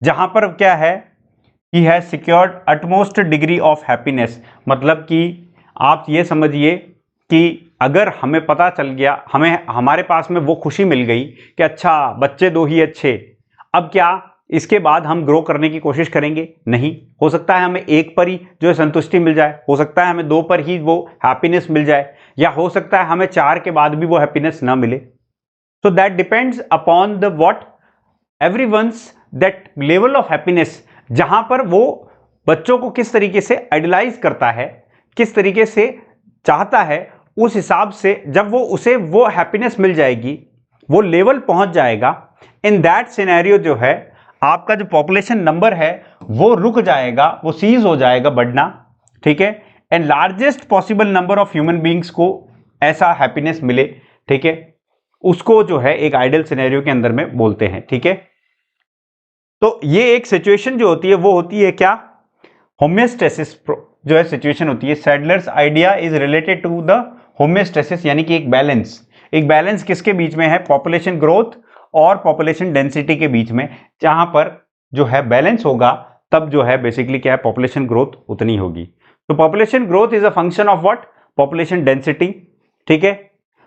जहां पर क्या है, he has secured utmost degree of happiness. मतलब कि आप ये समझिए कि अगर हमें पता चल गया, हमें हमारे पास में वो खुशी मिल गई कि अच्छा बच्चे 2 ही अच्छे, अब क्या इसके बाद हम ग्रो करने की कोशिश करेंगे? नहीं। हो सकता है हमें 1 पर ही जो है संतुष्टि मिल जाए, हो सकता है हमें 2 पर ही वो हैप्पीनेस मिल जाए, या हो सकता है हमें 4 के बाद भी वो हैप्पीनेस ना मिले। So that depends upon the what everyone's that level of happiness, जहां पर वो बच्चों को किस तरीके से आइडलाइज करता है, किस तरीके से चाहता है, उस हिसाब से जब वो उसे वो हैप्पीनेस मिल जाएगी, वो लेवल पहुंच जाएगा, इन दैट सिनेरियो जो है आपका जो पॉपुलेशन नंबर है वो रुक जाएगा, वो सीज हो जाएगा बढ़ना, ठीक है। And largest possible number of human beings को ऐसा हैप्पीनेस मिले, ठीक है, उसको जो है एक आइडियल सिनेरियो के अंदर में बोलते हैं, ठीक है। तो ये एक सिचुएशन जो होती है वो होती है क्या? होमियोस्टेसिस जो है सिचुएशन होती है। Sadler's idea is related to the homeostasis, यानी कि एक बैलेंस। एक बैलेंस किसके बीच में है? पॉपुलेशन ग्रोथ और पॉपुलेशन डेंसिटी के बीच में। जहां पर जो है बैलेंस होगा तब जो है बेसिकली क्या है, पॉपुलेशन ग्रोथ उतनी होगी। तो population growth is a function of what? Population density, ठीक है।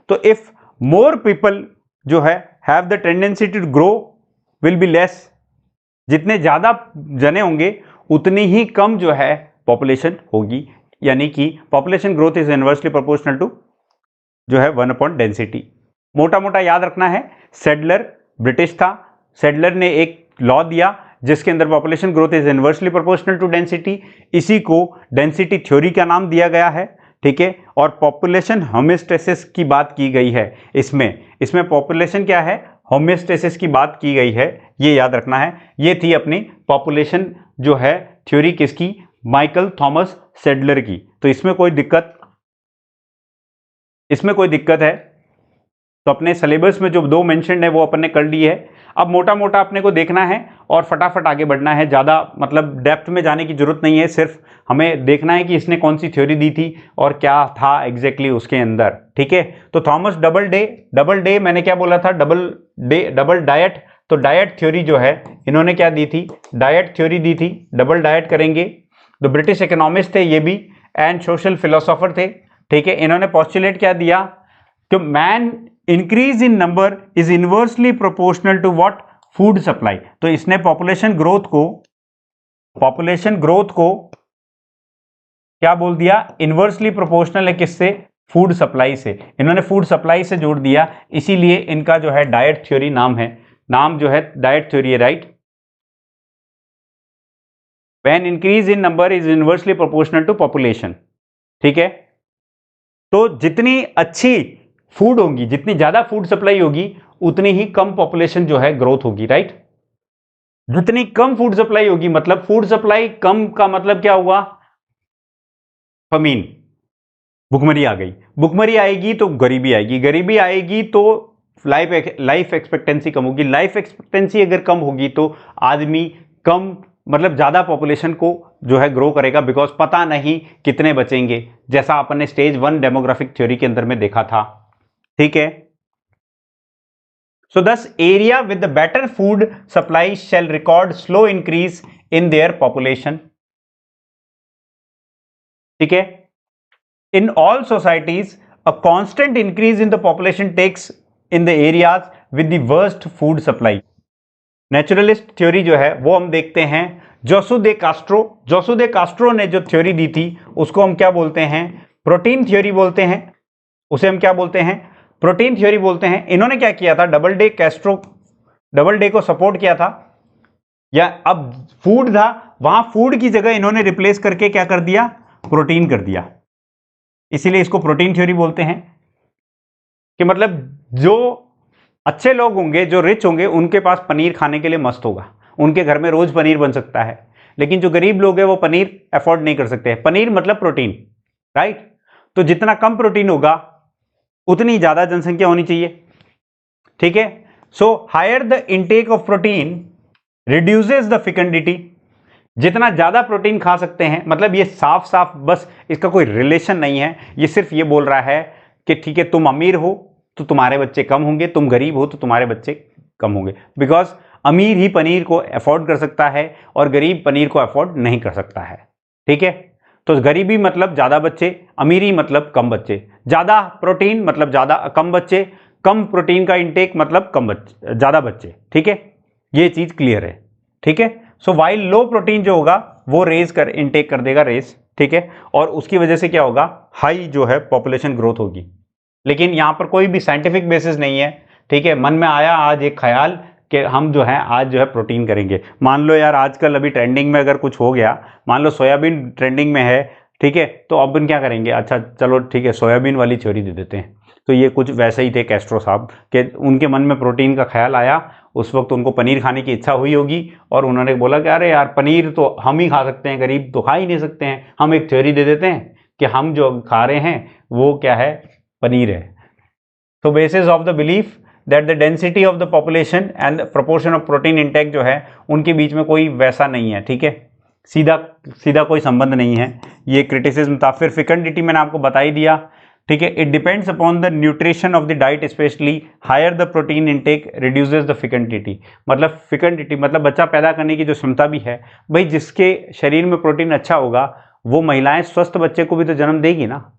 तो इफ मोर पीपल जो है have the tendency to grow will be less, जितने ज्यादा जने होंगे उतनी ही कम जो है पॉपुलेशन होगी, यानी कि population growth is inversely proportional to जो है 1 अपॉन डेंसिटी। मोटा मोटा याद रखना है। सेडलर ब्रिटिश था, सेडलर ने एक लॉ दिया जिसके अंदर population growth is inversely proportional to density, इसी को डेंसिटी थ्योरी का नाम दिया गया है, ठीक है। और पॉपुलेशन होमियोस्टेसिस की बात की गई है इसमें पॉपुलेशन क्या है? होमियोस्टेसिस की बात की गई है, ये याद रखना है। ये थी अपनी पॉपुलेशन जो है थ्योरी किसकी? माइकल थॉमस सेडलर की। तो इसमें कोई दिक्कत है तो अपने सिलेबस में जो 2 मेंशन है वो अपन ने कर ली है। अब मोटा मोटा अपने को देखना है और फटाफट आगे बढ़ना है, ज़्यादा मतलब डेप्थ में जाने की जरूरत नहीं है, सिर्फ हमें देखना है कि इसने कौन सी थ्योरी दी थी और क्या था एग्जैक्टली उसके अंदर, ठीक है। तो थॉमस डबल डे मैंने क्या बोला था? Double diet. तो डाइट थ्योरी जो है इन्होंने क्या दी थी? डाइट थ्योरी दी थी, डबल डाइट करेंगे। तो ब्रिटिश इकोनॉमिस्ट थे ये भी एंड सोशल फिलोसोफर थे, ठीक है। इन्होंने पॉस्टुलेट क्या दिया कि man increase in number is inversely proportional to what? Food supply. तो इसने पॉपुलेशन ग्रोथ को क्या बोल दिया? इनवर्सली प्रोपोर्शनल है किससे? फूड सप्लाई से। इन्होंने फूड सप्लाई से जोड़ दिया, इसीलिए इनका जो है डाइट थ्योरी नाम जो है डाइट थ्योरी है, right. When increase in number is inversely proportional to population, ठीक है। तो जितनी अच्छी फूड होगी, जितनी ज्यादा फूड सप्लाई होगी, उतनी ही कम पॉपुलेशन जो है ग्रोथ होगी, राइट। जितनी कम फूड सप्लाई होगी, मतलब फूड सप्लाई कम का मतलब क्या हुआ? फमीन, भुखमरी आ गई। भुखमरी आएगी तो गरीबी आएगी, गरीबी आएगी तो लाइफ एक्सपेक्टेंसी कम होगी, लाइफ एक्सपेक्टेंसी अगर कम होगी तो आदमी कम मतलब ज्यादा पॉपुलेशन को जो है ग्रो करेगा, बिकॉज पता नहीं कितने बचेंगे, जैसा अपन ने स्टेज 1 डेमोग्राफिक थ्योरी के अंदर में देखा था, ठीक है। सो दस area with the better food supply shall record slow increase in their population. ठीक है, in all societies a constant increase in the population takes in the areas with the worst food supply. Naturalist theory जो है वो हम देखते हैं Josu दे कास्ट्रो ने जो थ्योरी दी थी उसको हम क्या बोलते हैं, प्रोटीन थ्योरी बोलते हैं। उसे हम क्या बोलते हैं, प्रोटीन थ्योरी बोलते हैं। इन्होंने क्या किया था, डबल डे को सपोर्ट किया था, या अब फूड था वहां फूड की जगह इन्होंने रिप्लेस करके क्या कर दिया, प्रोटीन कर दिया। इसीलिए इसको प्रोटीन थ्योरी बोलते हैं कि मतलब जो अच्छे लोग होंगे, जो रिच होंगे, उनके पास पनीर खाने के लिए मस्त होगा, उनके घर में रोज पनीर बन सकता है। लेकिन जो गरीब लोग हैं वो पनीर अफोर्ड नहीं कर सकते। पनीर मतलब प्रोटीन, राइट। तो जितना कम प्रोटीन होगा उतनी ज्यादा जनसंख्या होनी चाहिए, ठीक है। So higher the intake of protein reduces the fecundity. जितना ज्यादा प्रोटीन खा सकते हैं, मतलब ये साफ साफ बस इसका कोई रिलेशन नहीं है, ये सिर्फ ये बोल रहा है कि ठीक है तुम अमीर हो तो तुम्हारे बच्चे कम होंगे, तुम गरीब हो तो तुम्हारे बच्चे कम होंगे। बिकॉज अमीर ही पनीर को अफोर्ड कर सकता है और गरीब पनीर को अफोर्ड नहीं कर सकता है, ठीक है। तो गरीबी मतलब ज्यादा बच्चे, अमीरी मतलब कम बच्चे, ज्यादा प्रोटीन मतलब ज्यादा कम बच्चे, कम प्रोटीन का इंटेक मतलब कम बच्चे ज्यादा बच्चे, ठीक है। ये चीज क्लियर है, ठीक है। सो वाइल लो प्रोटीन जो होगा वो रेज कर इंटेक कर देगा रेस, ठीक है, और उसकी वजह से क्या होगा, हाई जो है पॉपुलेशन ग्रोथ होगी। लेकिन यहां पर कोई भी साइंटिफिक बेसिस नहीं है, ठीक है। मन में आया आज एक ख्याल कि हम जो है आज जो है प्रोटीन करेंगे। मान लो यार आजकल अभी ट्रेंडिंग में अगर कुछ हो गया, मान लो सोयाबीन ट्रेंडिंग में है, ठीक है, तो अपन क्या करेंगे, अच्छा चलो ठीक है सोयाबीन वाली थ्योरी दे देते हैं। तो ये कुछ वैसे ही थे कैस्ट्रो साहब कि उनके मन में प्रोटीन का ख्याल आया, उस वक्त उनको पनीर खाने की इच्छा हुई होगी और उन्होंने बोला कि अरे यार पनीर तो हम ही खा सकते हैं, गरीब तो खा ही नहीं सकते हैं, हम एक थ्योरी दे देते हैं कि हम जो खा रहे हैं वो क्या है, पनीर है। तो basis of the belief that the density of the population and proportion of protein intake जो है उनके बीच में कोई वैसा नहीं है, ठीक है, सीधा सीधा कोई संबंध नहीं है, ये क्रिटिसिज्म था। फिर फेकंडिटी मैंने आपको बता ही दिया, ठीक है। It depends upon the nutrition of the diet, specially higher the protein intake reduces the fecundity. मतलब फेकंडिटी मतलब बच्चा पैदा करने की जो क्षमता भी है, भाई जिसके शरीर में प्रोटीन अच्छा होगा वो महिलाएं स्वस्थ बच्चे को भी तो जन्म देगी ना।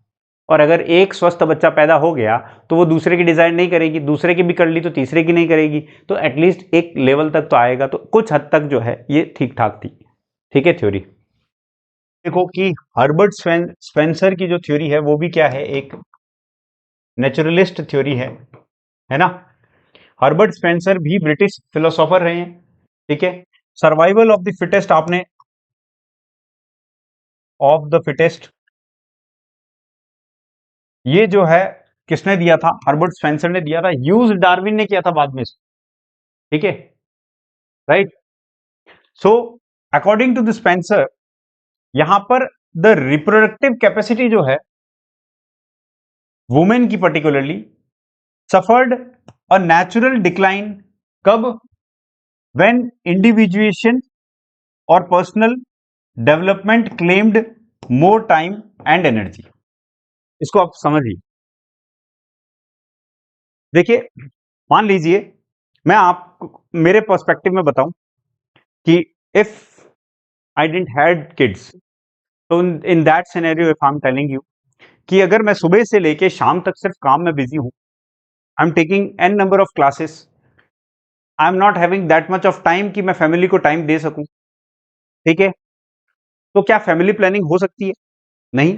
और अगर एक स्वस्थ बच्चा पैदा हो गया तो वो दूसरे की डिजाइन नहीं करेगी, दूसरे की भी कर ली तो तीसरे की नहीं करेगी, तो एटलीस्ट एक लेवल तक तो आएगा। तो कुछ हद तक जो है ये ठीक ठाक थी, ठीक है थ्योरी। देखो कि हर्बर्ट स्पेंसर की जो थ्योरी है वो भी क्या है, एक नेचुरलिस्ट थ्योरी है ना। हर्बर्ट स्पेंसर भी ब्रिटिश फिलोसोफर रहे हैं, ठीक है। सर्वाइवल ऑफ द फिटेस्ट, आपने ऑफ द फिटेस्ट ये जो है किसने दिया था, हर्बर्ट स्पेंसर ने दिया था, ह्यूज डार्विन ने किया था बाद में, ठीक है, right. So according to the Spencer यहां पर द रिप्रोडक्टिव कैपेसिटी जो है वुमेन की particularly suffered a natural decline, कब, व्हेन इंडिविजुएशन और personal development claimed more time and energy. इसको आप समझिए, देखिए मान लीजिए मैं आप मेरे पर्सपेक्टिव में बताऊं कि if I didn't had kids, तो in that scenario if I am telling you कि अगर मैं सुबह से लेके शाम तक सिर्फ काम में बिजी हूं, I am taking an number of classes, I am not having that much of time कि मैं फैमिली को टाइम दे सकूं, ठीक है। तो क्या फैमिली प्लानिंग हो सकती है? नहीं,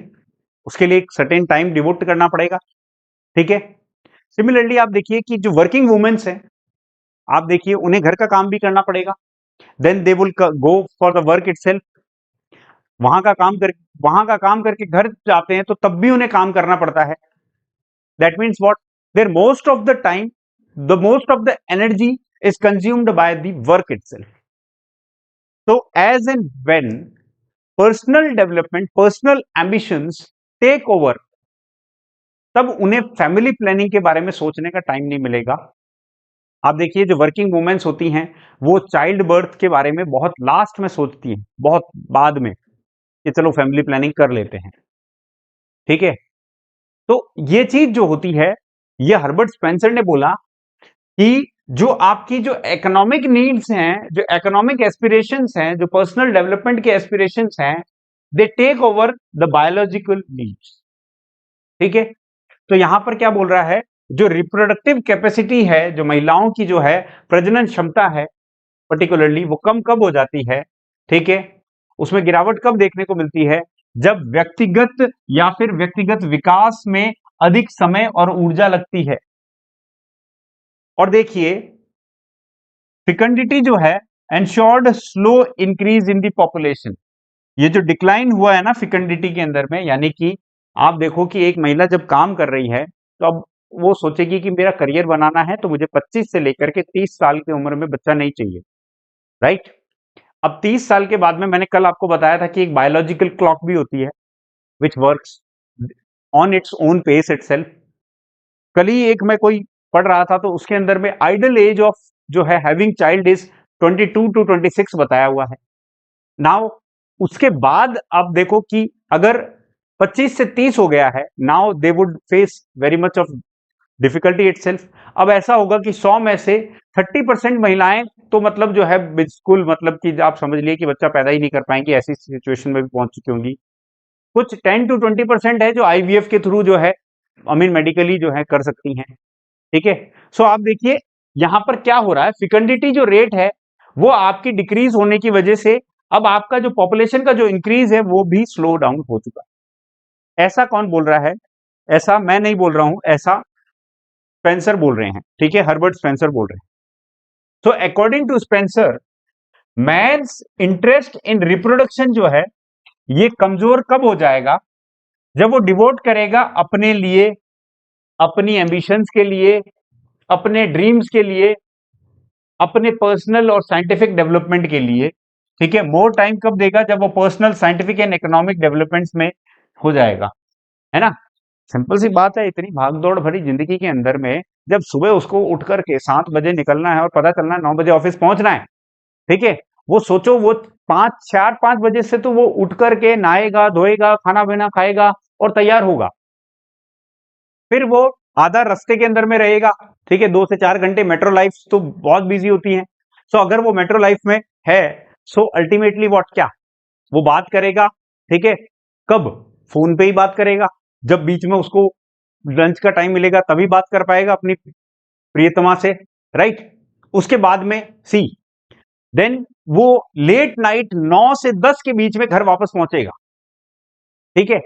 उसके लिए एक सर्टेन टाइम डिवोट करना पड़ेगा, ठीक है। सिमिलरली आप देखिए कि जो वर्किंग वुमेन्स हैं, आप देखिए उन्हें घर का काम भी करना पड़ेगा, then they will go for the work itself, वहां का काम करके घर जाते हैं तो तब भी उन्हें काम करना पड़ता है। That means what, there most of the time the most of the energy is consumed by the work itself. So as and when personal development, personal ambitions take over, तब उन्हें फैमिली प्लानिंग के बारे में सोचने का time नहीं मिलेगा। आप देखिए जो वर्किंग वुमेन्स होती हैं वो चाइल्ड बर्थ के बारे में बहुत लास्ट में सोचती हैं, बहुत बाद में, कि चलो फैमिली प्लानिंग कर लेते हैं, ठीक है। तो ये चीज जो होती है, ये हर्बर्ट स्पेंसर ने बोला कि जो आपकी जो इकोनॉमिक नीड्स हैं, जो इकोनॉमिक एस्पिरेशंस हैं, जो पर्सनल डेवलपमेंट के एस्पिरेशंस हैं, they take over the biological needs. ठीक है, तो यहां पर क्या बोल रहा है, जो रिप्रोडक्टिव कैपेसिटी है, जो महिलाओं की जो है प्रजनन क्षमता है पर्टिकुलरली, वो कम कब हो जाती है, ठीक है, उसमें गिरावट कब देखने को मिलती है, जब व्यक्तिगत या फिर व्यक्तिगत विकास में अधिक समय और ऊर्जा लगती है। और देखिए फिकंडिटी जो है ensured slow increase in the population. ये जो डिक्लाइन हुआ है ना फिकंडिटी के अंदर में, यानी कि आप देखो कि एक महिला जब काम कर रही है तो अब वो सोचेगी कि मेरा करियर बनाना है तो मुझे 25 से लेकर के 30 साल की उम्र में बच्चा नहीं चाहिए, राइट। अब 30 साल के बाद में मैंने कल आपको बताया था कि एक बायोलॉजिकल क्लॉक भी होती है which works on its own pace itself. कल ही एक मैं कोई पढ़ रहा था तो उसके अंदर में आइडल एज ऑफ जो है हैविंग चाइल्ड इज 22 टू 26 बताया हुआ है। नाउ उसके बाद आप देखो कि अगर 25 से 30 हो गया है, now they would face very much of difficulty itself. अब ऐसा होगा कि 100 में से 30% महिलाएं तो मतलब जो है बिल्कुल मतलब कि आप समझ लिए कि बच्चा पैदा ही नहीं कर पाएंगी, ऐसी सिचुएशन में भी पहुंच चुकी होंगी। कुछ 10 टू 20% है जो आईवीएफ के थ्रू जो है आई मीन मेडिकली जो है कर सकती हैं। ठीक है, सो आप देखिए यहां पर क्या हो रहा है, फिकंडिटी जो रेट है वो आपकी डिक्रीज होने की वजह से अब आपका जो पॉपुलेशन का जो इंक्रीज है वो भी स्लो डाउन हो चुका है। ऐसा कौन बोल रहा है, ऐसा मैं नहीं बोल रहा हूं, ऐसा स्पेंसर बोल रहे हैं, ठीक है, हर्बर्ट स्पेंसर बोल रहे हैं। So according to Spencer man's interest in reproduction जो है ये कमजोर कब हो जाएगा, जब वो डिवोट करेगा अपने लिए, अपनी एम्बिशंस के लिए, अपने ड्रीम्स के लिए, अपने पर्सनल और साइंटिफिक डेवलपमेंट के लिए। ठीक है, मोर टाइम कब देगा, जब वो personal scientific and economic developments में हो जाएगा, है ना। सिंपल सी बात है, इतनी भागदौड़ भरी जिंदगी के अंदर में जब सुबह उसको उठ करके 7 बजे निकलना है और पता चलना है 9 बजे ऑफिस पहुंचना है, ठीक है, वो सोचो वो 5 4 5 बजे से तो वो उठ करके नहाएगा धोएगा खाना पीना खाएगा और तैयार होगा, फिर वो आधा रास्ते के अंदर में रहेगा। ठीक है, 2 से 4 घंटे मेट्रो लाइफ तो बहुत बिजी होती है। सो अगर वो मेट्रो लाइफ में है, सो अल्टीमेटली व्हाट, क्या वो बात करेगा, ठीक है, कब, फोन पे ही बात करेगा, जब बीच में उसको लंच का टाइम मिलेगा तभी बात कर पाएगा अपनी प्रियतमा से, राइट। उसके बाद में सी देन वो लेट नाइट 9 से 10 के बीच में घर वापस पहुंचेगा। ठीक है,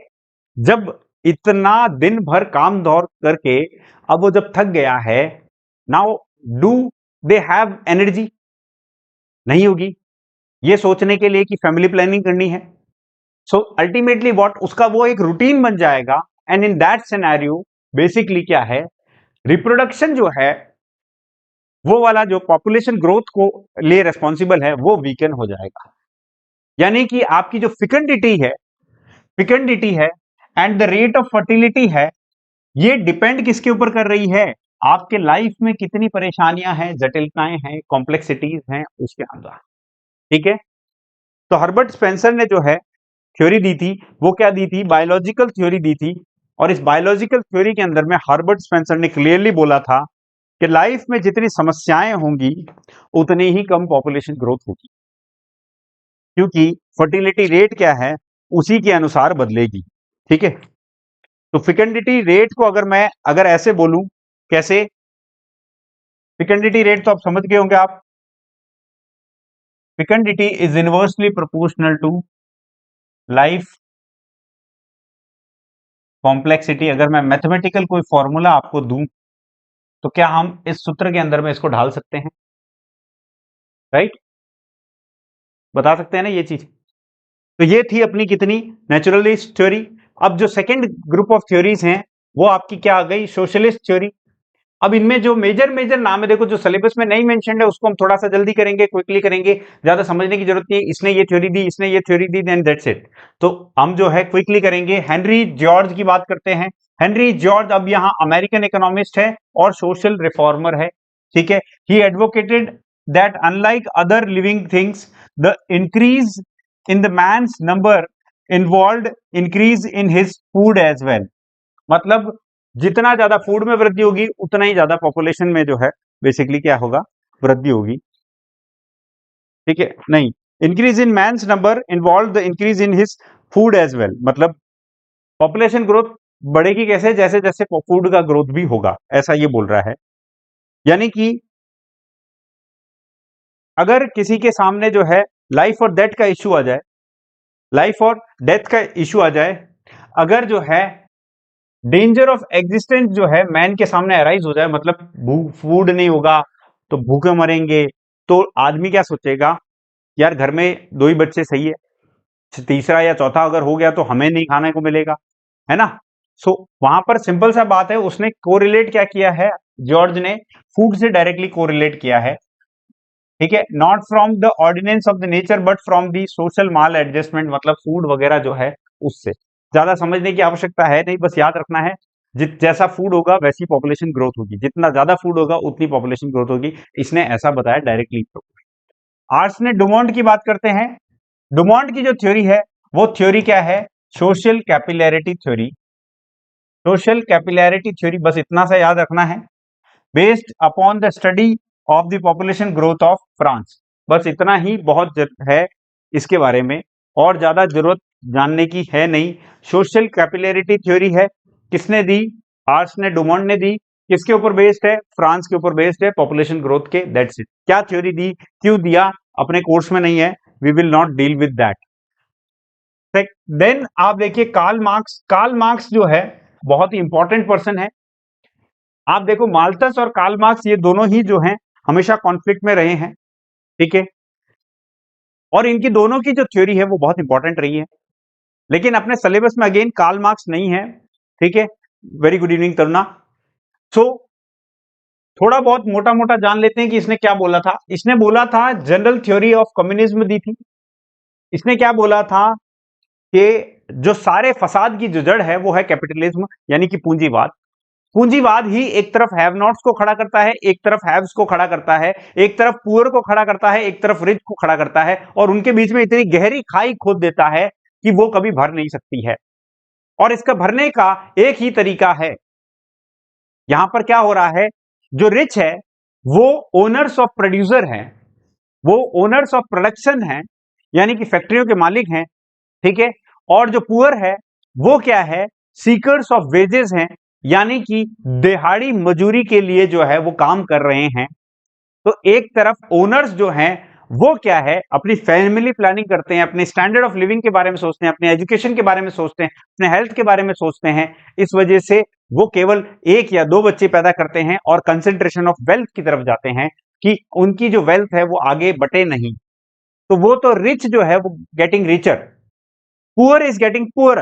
जब इतना दिन भर काम दौर करके अब वो जब थक गया है, now do they have energy, नहीं होगी ये सोचने के लिए कि फैमिली प्लानिंग करनी है। सो अल्टीमेटली व्हाट, उसका वो एक रूटीन बन जाएगा and in that scenario basically क्या है, रिप्रोडक्शन जो है वो वाला जो पॉपुलेशन ग्रोथ को लिए रेस्पॉन्सिबल है वो वीकन हो जाएगा। यानी कि आपकी जो फिकंडिटी है and the rate of fertility है, ये डिपेंड किसके ऊपर कर रही है, आपके लाइफ में कितनी परेशानियां हैं, जटिलताएं हैं, कॉम्प्लेक्सिटीज हैं उसके अंदर। ठीक है, तो हर्बर्ट स्पेंसर ने जो है थ्योरी दी थी, वो क्या दी थी, बायोलॉजिकल थ्योरी दी थी। और इस बायोलॉजिकल थ्योरी के अंदर में हर्बर्ट स्पेंसर ने क्लियरली बोला था कि लाइफ में जितनी समस्याएं होंगी उतनी ही कम पॉपुलेशन ग्रोथ होगी, क्योंकि फर्टिलिटी रेट क्या है उसी के अनुसार बदलेगी। ठीक है, तो फिकंडिटी रेट को अगर ऐसे बोलूं, कैसे, फिकंडिटी रेट तो आप समझ गए होंगे आप, fecundity is inversely proportional to life complexity. अगर मैं मैथमेटिकल कोई फॉर्मूला आपको दूं तो क्या हम इस सूत्र के अंदर में इसको ढाल सकते हैं, राइट, बता सकते हैं ना ये चीज। तो ये थी अपनी कितनी नेचुरलिस्ट थ्योरी। अब जो सेकंड ग्रुप ऑफ थ्योरीज हैं वो आपकी क्या आ गई, सोशलिस्ट थ्योरी। अब इनमें जो मेजर मेजर नाम है, देखो जो सिलेबस में नहीं मेंशन्ड है उसको हम थोड़ा सा जल्दी करेंगे, क्विकली करेंगे, ज्यादा समझने की जरूरत नहीं है, इसने ये थ्योरी दी, इसने ये थ्योरी दी, देन दैट्स इट। तो हम जो है क्विकली करेंगे, हेनरी जॉर्ज की बात करते हैं। हेनरी जॉर्ज अब यहाँ अमेरिकन इकोनॉमिस्ट है और सोशल रिफॉर्मर है। ठीक है, he advocated that unlike other living things the increase in the man's number involve increase in his food as well. मतलब जितना ज्यादा फूड में वृद्धि होगी उतना ही ज्यादा पॉपुलेशन में जो है बेसिकली क्या होगा, वृद्धि होगी। ठीक है, नहीं, increase in man's number involve the increase in his food as well, मतलब पॉपुलेशन ग्रोथ बढ़ेगी कैसे, जैसे जैसे फूड का ग्रोथ भी होगा, ऐसा ये बोल रहा है। यानी कि अगर किसी के सामने जो है लाइफ और डेथ का इश्यू आ जाए, लाइफ और डेथ का इश्यू आ जाए, अगर जो है डेंजर ऑफ एग्जिस्टेंस जो है मैन के सामने अराइज हो जाए, मतलब फूड नहीं होगा तो भूखे मरेंगे, तो आदमी क्या सोचेगा, यार घर में 2 ही बच्चे सही है, तीसरा या चौथा अगर हो गया तो हमें नहीं खाने को मिलेगा, है ना। सो वहां पर सिंपल सा बात है, उसने कोरिलेट क्या किया है, जॉर्ज ने फूड से डायरेक्टली कोरिलेट किया है। ठीक है, not from the ordinance of the nature but from the social maladjustment, मतलब फूड वगैरह जो है उससे। ज्यादा समझने की आवश्यकता है नहीं, बस याद रखना है जैसा फूड होगा वैसी पॉपुलेशन ग्रोथ होगी, जितना ज्यादा फूड होगा उतनी पॉपुलेशन ग्रोथ होगी, इसने ऐसा बताया डायरेक्टली। आर्ट्स ने डुमोंट की बात करते हैं। डुमोंट की जो थ्योरी है वो थ्योरी क्या है, social capillarity theory. Social capillarity theory, बस इतना सा याद रखना है, based upon the study of the population growth of France. बस इतना ही बहुत है इसके बारे में, और ज्यादा जरूरत जानने की है नहीं। सोशल कैपिलैरिटी थ्योरी है, किसने दी, आर्ट्स ने, डुमोंट ने दी। किसके ऊपर बेस्ड है, फ्रांस के ऊपर बेस्ड है, पॉपुलेशन ग्रोथ के, दैट्स इट। क्या थ्योरी दी, क्यों दिया, अपने कोर्स में नहीं है, we will not deal with that. Then आप देखिए कार्ल मार्क्स। कार्ल मार्क्स जो है बहुत ही इंपॉर्टेंट पर्सन है। आप देखो माल्थस और कार्ल मार्क्स ये दोनों ही जो हैं हमेशा कॉन्फ्लिक्ट में रहे हैं। ठीक है, और इनकी दोनों की जो थ्योरी है वो बहुत इंपॉर्टेंट रही है, लेकिन अपने सिलेबस में अगेन कार्ल मार्क्स नहीं है। ठीक है, वेरी गुड इवनिंग तरुणा। सो थोड़ा बहुत मोटा मोटा जान लेते हैं कि इसने क्या बोला था। इसने बोला था जनरल थ्योरी ऑफ कम्युनिज्म दी थी। इसने क्या बोला था कि जो सारे फसाद की जो जड़ है वो है कैपिटलिज्म, यानी कि पूंजीवाद। पूंजीवाद ही एक तरफ हैव नॉट्स को खड़ा करता है, एक तरफ हैव्स को खड़ा करता है, एक तरफ पुअर को खड़ा करता है, एक तरफ रिच को खड़ा करता है, और उनके बीच में इतनी गहरी खाई खोद देता है कि वो कभी भर नहीं सकती है। और इसका भरने का एक ही तरीका है। यहां पर क्या हो रहा है, जो रिच है वो ओनर्स ऑफ प्रोड्यूसर हैं, वो ओनर्स ऑफ प्रोडक्शन हैं, यानी कि फैक्ट्रियों के मालिक हैं। ठीक है, और जो पुअर है वो क्या है, सीकर्स ऑफ वेजेस हैं, यानी कि दिहाड़ी मजूरी के लिए जो है वो काम कर रहे हैं। तो एक तरफ ओनर्स जो हैं वो क्या है, अपनी फैमिली प्लानिंग करते हैं, अपने स्टैंडर्ड ऑफ लिविंग के बारे में सोचते हैं, अपने एजुकेशन के बारे में सोचते हैं, अपने हेल्थ के बारे में सोचते हैं। इस वजह से वो केवल 1 या 2 बच्चे पैदा करते हैं और कंसेंट्रेशन ऑफ वेल्थ की तरफ जाते हैं कि उनकी जो वेल्थ है वो आगे बटे नहीं। तो वो तो रिच जो है वो getting richer, poor is getting poor.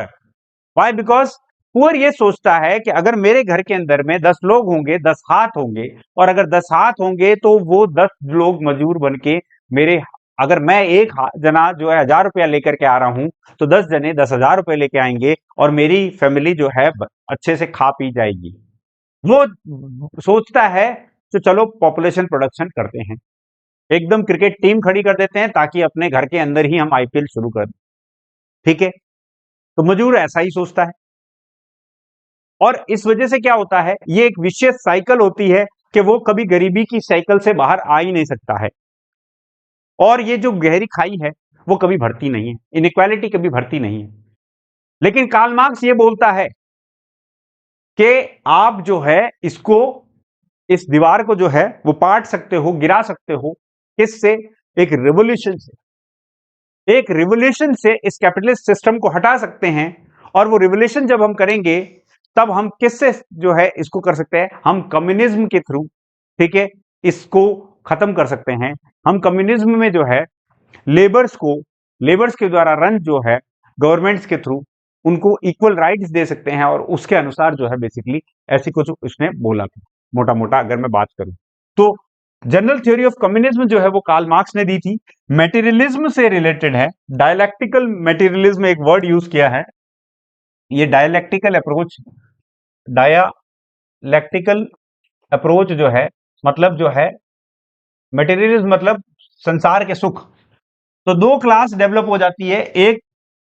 Why, because poor ये सोचता है कि अगर मेरे घर के अंदर में 10 लोग होंगे, 10 हाथ होंगे, और अगर 10 हाथ होंगे तो वो 10 लोग मजदूर बन के मेरे, अगर मैं एक जना जो है 1000 रुपया लेकर के आ रहा हूं तो 10 जने 10,000 रुपए लेके आएंगे और मेरी फैमिली जो है अच्छे से खा पी जाएगी। वो सोचता है तो चलो पॉपुलेशन प्रोडक्शन करते हैं, एकदम क्रिकेट टीम खड़ी कर देते हैं ताकि अपने घर के अंदर ही हम आईपीएल शुरू कर दें। ठीक है, तो मजदूर ऐसा ही सोचता है, और इस वजह से क्या होता है, ये एक विशेष साइकिल होती है कि वो कभी गरीबी की साइकिल से बाहर आ ही नहीं सकता है, और ये जो गहरी खाई है वो कभी भरती नहीं है, इनइक्वालिटी कभी भरती नहीं है। लेकिन कार्ल मार्क्स ये बोलता है कि आप जो है इसको, इस दीवार को जो है वो पाट सकते हो, गिरा सकते हो, किससे, एक रिवोल्यूशन से। एक रिवोल्यूशन से इस कैपिटलिस्ट सिस्टम को हटा सकते हैं, और वो रिवोल्यूशन जब हम करेंगे तब हम किससे जो है इसको कर सकते हैं, हम कम्युनिज्म के थ्रू। ठीक है, इसको खत्म कर सकते हैं। हम कम्युनिज्म में जो है लेबर्स को, लेबर्स के द्वारा रन जो है गवर्नमेंट्स के थ्रू, उनको इक्वल राइट्स दे सकते हैं, और उसके अनुसार जो है बेसिकली ऐसी कुछ उसने बोला था, मोटा मोटा अगर मैं बात करूं तो। जनरल थ्योरी ऑफ कम्युनिज्म जो है वो कार्ल मार्क्स ने दी थी, मेटीरियलिज्म से रिलेटेड है। डायलैक्टिकल मेटीरियलिज्म एक वर्ड यूज किया है, ये डायलैक्टिकल अप्रोच, डायलैक्टिकल अप्रोच जो है मतलब जो है मेटीरियलिज्म मतलब संसार के सुख। तो 2 क्लास डेवलप हो जाती है, एक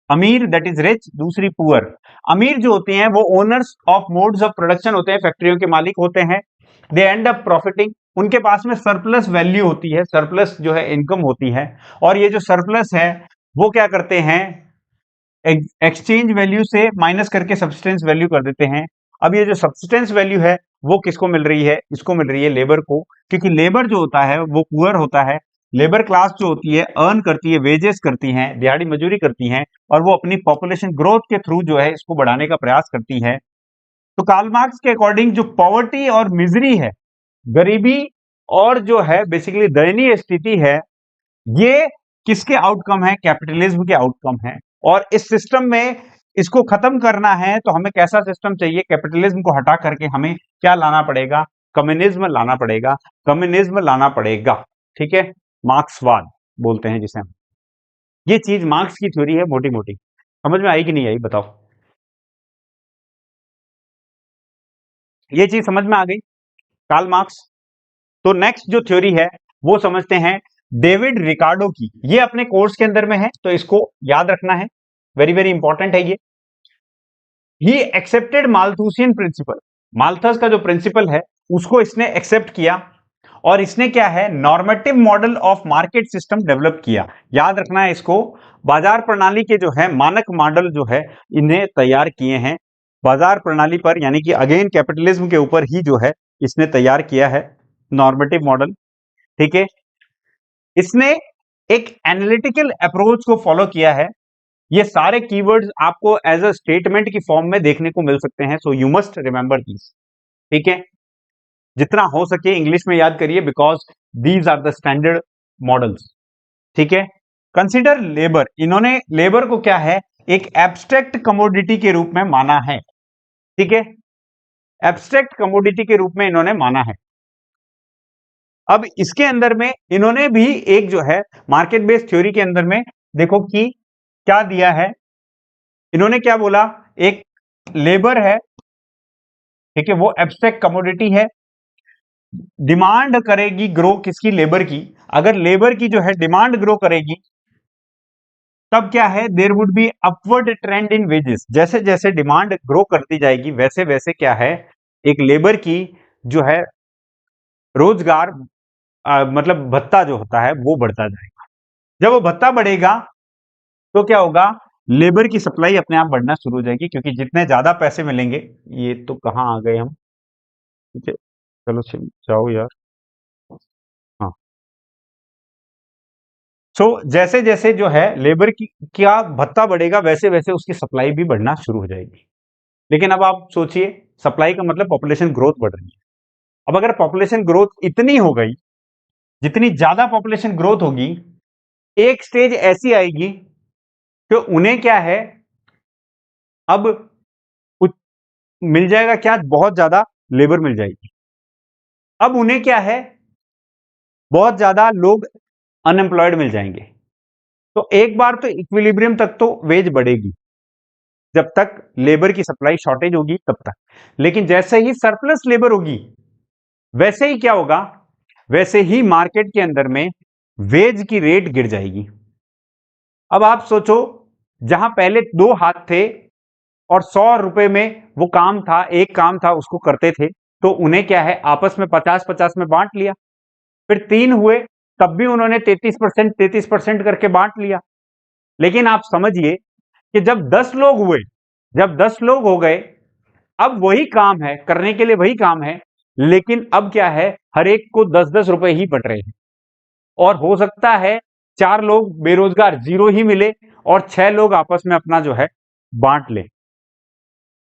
अमीर दैट इज रिच, दूसरी पुअर। अमीर जो होते हैं वो owners of modes of production होते हैं, फैक्ट्रियों के मालिक होते हैं, दे एंड अप प्रॉफिटिंग, उनके पास में सरप्लस वैल्यू होती है, सरप्लस जो है इनकम होती है, और ये जो सरप्लस है वो क्या करते हैं, एक्सचेंज वैल्यू से माइनस करके सब्सटेंस वैल्यू कर देते हैं। अब ये जो सब्सटेंस वैल्यू है वो किसको मिल रही है, इसको मिल रही है लेबर को, क्योंकि लेबर जो होता है वो पुअर होता है। लेबर क्लास जो होती है अर्न करती है, वेजेस करती हैं, दिहाड़ी मजदूरी करती हैं, और वो अपनी पॉपुलेशन ग्रोथ के थ्रू जो है इसको बढ़ाने का प्रयास करती है। तो कार्ल मार्क्स के अकॉर्डिंग जो पॉवर्टी और मिजरी है, गरीबी और जो है बेसिकली दयनीय स्थिति है, ये किसके आउटकम है, कैपिटलिज्म के आउटकम है। और इस सिस्टम में इसको खत्म करना है तो हमें कैसा सिस्टम चाहिए, कैपिटलिज्म को हटा करके हमें क्या लाना पड़ेगा, कम्युनिज्म लाना पड़ेगा, कम्युनिज्म लाना पड़ेगा। ठीक है, मार्क्सवाद बोलते हैं जिसे हम। ये चीज मार्क्स की थ्योरी है, मोटी मोटी समझ में आई कि नहीं आई बताओ, ये चीज समझ में आ गई, कार्ल मार्क्स। तो नेक्स्ट जो थ्योरी है वो समझते हैं डेविड रिकार्डो की, ये अपने कोर्स के अंदर में है तो इसको याद रखना है, वेरी वेरी इंपॉर्टेंट है ये। He accepted Malthusian principle, Malthus का जो प्रिंसिपल है उसको इसने एक्सेप्ट किया, और इसने क्या है, normative model of market system develop किया। याद रखना है इसको, बाजार प्रणाली के जो है मानक मॉडल जो है इन्हें तैयार किए हैं बाजार प्रणाली पर, यानी कि अगेन कैपिटलिज्म के ऊपर ही जो है इसने तैयार किया है नॉर्मेटिव मॉडल। ठीक है, इसने एक एनालिटिकल अप्रोच को फॉलो किया है। ये सारे कीवर्ड्स आपको एज अ स्टेटमेंट की फॉर्म में देखने को मिल सकते हैं, so you must remember these. ठीक है, जितना हो सके इंग्लिश में याद करिए, because these are the standard models. ठीक है, कंसिडर लेबर, इन्होंने लेबर को क्या है, एक एब्स्ट्रैक्ट कमोडिटी के रूप में माना है। ठीक है, एब्स्ट्रैक्ट कमोडिटी के रूप में इन्होंने माना है। अब इसके अंदर में इन्होंने भी एक जो है मार्केट बेस्ड थ्योरी के अंदर में देखो कि क्या दिया है, इन्होंने क्या बोला, एक लेबर है, ठीक है, वो एब्स्ट्रैक्ट कमोडिटी है, डिमांड करेगी ग्रो किसकी, लेबर की। अगर लेबर की जो है डिमांड ग्रो करेगी तब क्या है, there would be upward trend in wages, जैसे जैसे डिमांड ग्रो करती जाएगी वैसे वैसे क्या है, एक लेबर की जो है रोजगार मतलब भत्ता जो होता है वो बढ़ता जाएगा। जब वो भत्ता बढ़ेगा तो क्या होगा, लेबर की सप्लाई अपने आप बढ़ना शुरू हो जाएगी, क्योंकि जितने ज्यादा पैसे मिलेंगे, ये तो कहाँ आ गए हम, ठीक है, चलो जाओ यार। हाँ, सो जैसे जैसे जो है लेबर की क्या भत्ता बढ़ेगा वैसे वैसे उसकी सप्लाई भी बढ़ना शुरू हो जाएगी। लेकिन अब आप सोचिए, सप्लाई का मतलब पॉपुलेशन ग्रोथ बढ़ रही है। अब अगर पॉपुलेशन ग्रोथ इतनी हो गई, जितनी ज्यादा पॉपुलेशन ग्रोथ होगी, एक स्टेज ऐसी आएगी कि उन्हें क्या है, अब कुछ मिल जाएगा क्या, बहुत ज्यादा लेबर मिल जाएगी। अब उन्हें क्या है, बहुत ज्यादा लोग अनएम्प्लॉयड मिल जाएंगे। तो एक बार तो इक्विलिब्रियम तक तो वेज बढ़ेगी, जब तक लेबर की सप्लाई शॉर्टेज होगी तब तक। लेकिन जैसे ही सरप्लस लेबर होगी वैसे ही क्या होगा, वैसे ही मार्केट के अंदर में वेज की रेट गिर जाएगी। अब आप सोचो, जहां पहले दो हाथ थे और 100 रुपए में वो काम था, एक काम था उसको करते थे, तो उन्हें क्या है आपस में 50-50 में बांट लिया। फिर 3 हुए तब भी उन्होंने 33% करके बांट लिया। लेकिन आप समझिए कि जब 10 लोग हुए, जब 10 लोग हो गए, अब वही काम है करने के लिए, वही काम है, लेकिन अब क्या है, हर एक को 10-10 रुपए ही बट रहे हैं। और हो सकता है 4 लोग बेरोजगार जीरो ही मिले और 6 लोग आपस में अपना जो है बांट ले।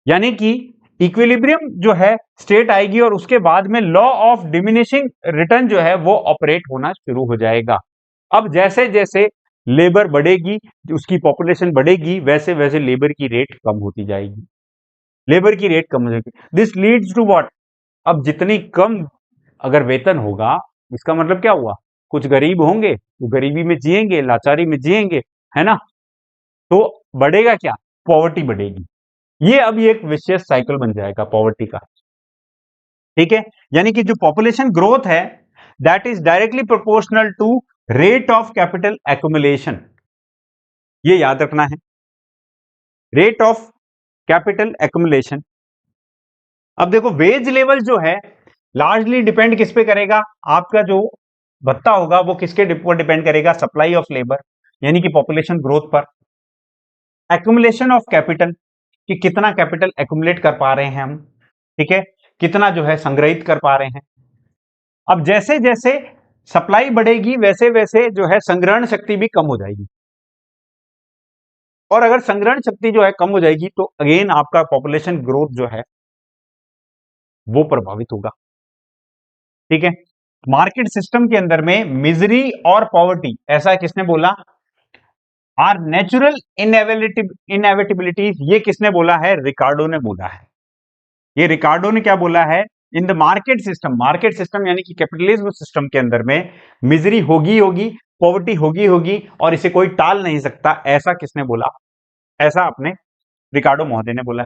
यानी कि इक्विलिब्रियम जो है स्टेट आएगी और उसके बाद में लॉ ऑफ डिमिनिशिंग रिटर्न जो है वो ऑपरेट होना शुरू हो जाएगा। अब जैसे जैसे लेबर बढ़ेगी, उसकी पॉपुलेशन बढ़ेगी, वैसे वैसे लेबर की रेट कम होती जाएगी, लेबर की रेट कम हो जाएगी। दिस लीड्स टू व्हाट, अब जितनी कम अगर वेतन होगा, इसका मतलब क्या हुआ, कुछ गरीब होंगे, वो गरीबी में जिएंगे, लाचारी में जिएंगे, है ना। तो बढ़ेगा क्या, पॉवर्टी बढ़ेगी। ये अब ये एक विशेष साइकिल बन जाएगा पॉवर्टी का। ठीक है, यानी कि जो पॉपुलेशन ग्रोथ है that is directly proportional to rate of capital accumulation, ये याद रखना है, रेट ऑफ कैपिटल एक्युमुलेशन। अब देखो वेज लेवल जो है लार्जली डिपेंड किस पे करेगा, आपका जो भत्ता होगा वो किसके ऊपर डिपेंड करेगा, सप्लाई ऑफ लेबर यानी कि पॉपुलेशन ग्रोथ पर। एक्यूमुलेशन ऑफ कैपिटल, कि कितना कैपिटल एक्यूमुलेट कर पा रहे हैं हम, ठीक है, कितना जो है संग्रहित कर पा रहे हैं। अब जैसे जैसे सप्लाई बढ़ेगी वैसे वैसे जो है संग्रहण शक्ति भी कम हो जाएगी, और अगर संग्रहण शक्ति जो है कम हो जाएगी तो अगेन आपका पॉपुलेशन ग्रोथ जो है वो प्रभावित होगा, ठीक है। मार्केट सिस्टम के अंदर में मिजरी और पॉवर्टी, ऐसा किसने बोला, आर नेचुरल इनएविटेबिलिटीज, ये किसने बोला है, रिकार्डो ने बोला है। ये रिकार्डो ने क्या बोला है, इन द मार्केट सिस्टम यानी कि कैपिटलिज्म सिस्टम के अंदर में मिजरी होगी होगी, पॉवर्टी होगी होगी, और इसे कोई टाल नहीं सकता, ऐसा किसने बोला, ऐसा अपने रिकार्डो महोदय ने बोला।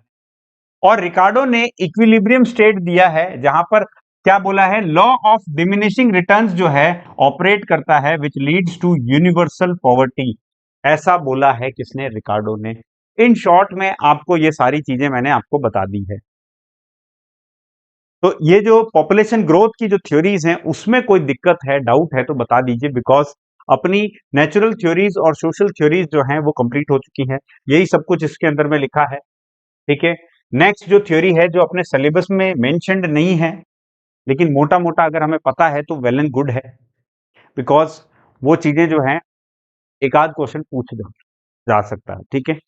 और रिकार्डो ने इक्विलिब्रियम स्टेट दिया है जहां पर क्या बोला है, लॉ ऑफ डिमिनिशिंग रिटर्न्स जो है ऑपरेट करता है which leads to universal poverty, ऐसा बोला है किसने, रिकार्डो ने। इन शॉर्ट में आपको ये सारी चीजें मैंने आपको बता दी है। तो ये जो पॉपुलेशन ग्रोथ की जो थ्योरीज हैं उसमें कोई दिक्कत है, डाउट है तो बता दीजिए, बिकॉज अपनी नेचुरल थ्योरीज और सोशल थ्योरीज जो हैं वो कंप्लीट हो चुकी हैं, यही सब कुछ इसके अंदर में लिखा है, ठीक है। नेक्स्ट जो थ्योरी है जो अपने सिलेबस में मेंशन्ड नहीं है, लेकिन मोटा मोटा अगर हमें पता है तो वेल एंड गुड है, बिकॉज वो चीजें जो हैं एक आध क्वेश्चन पूछ जा सकता है, ठीक है।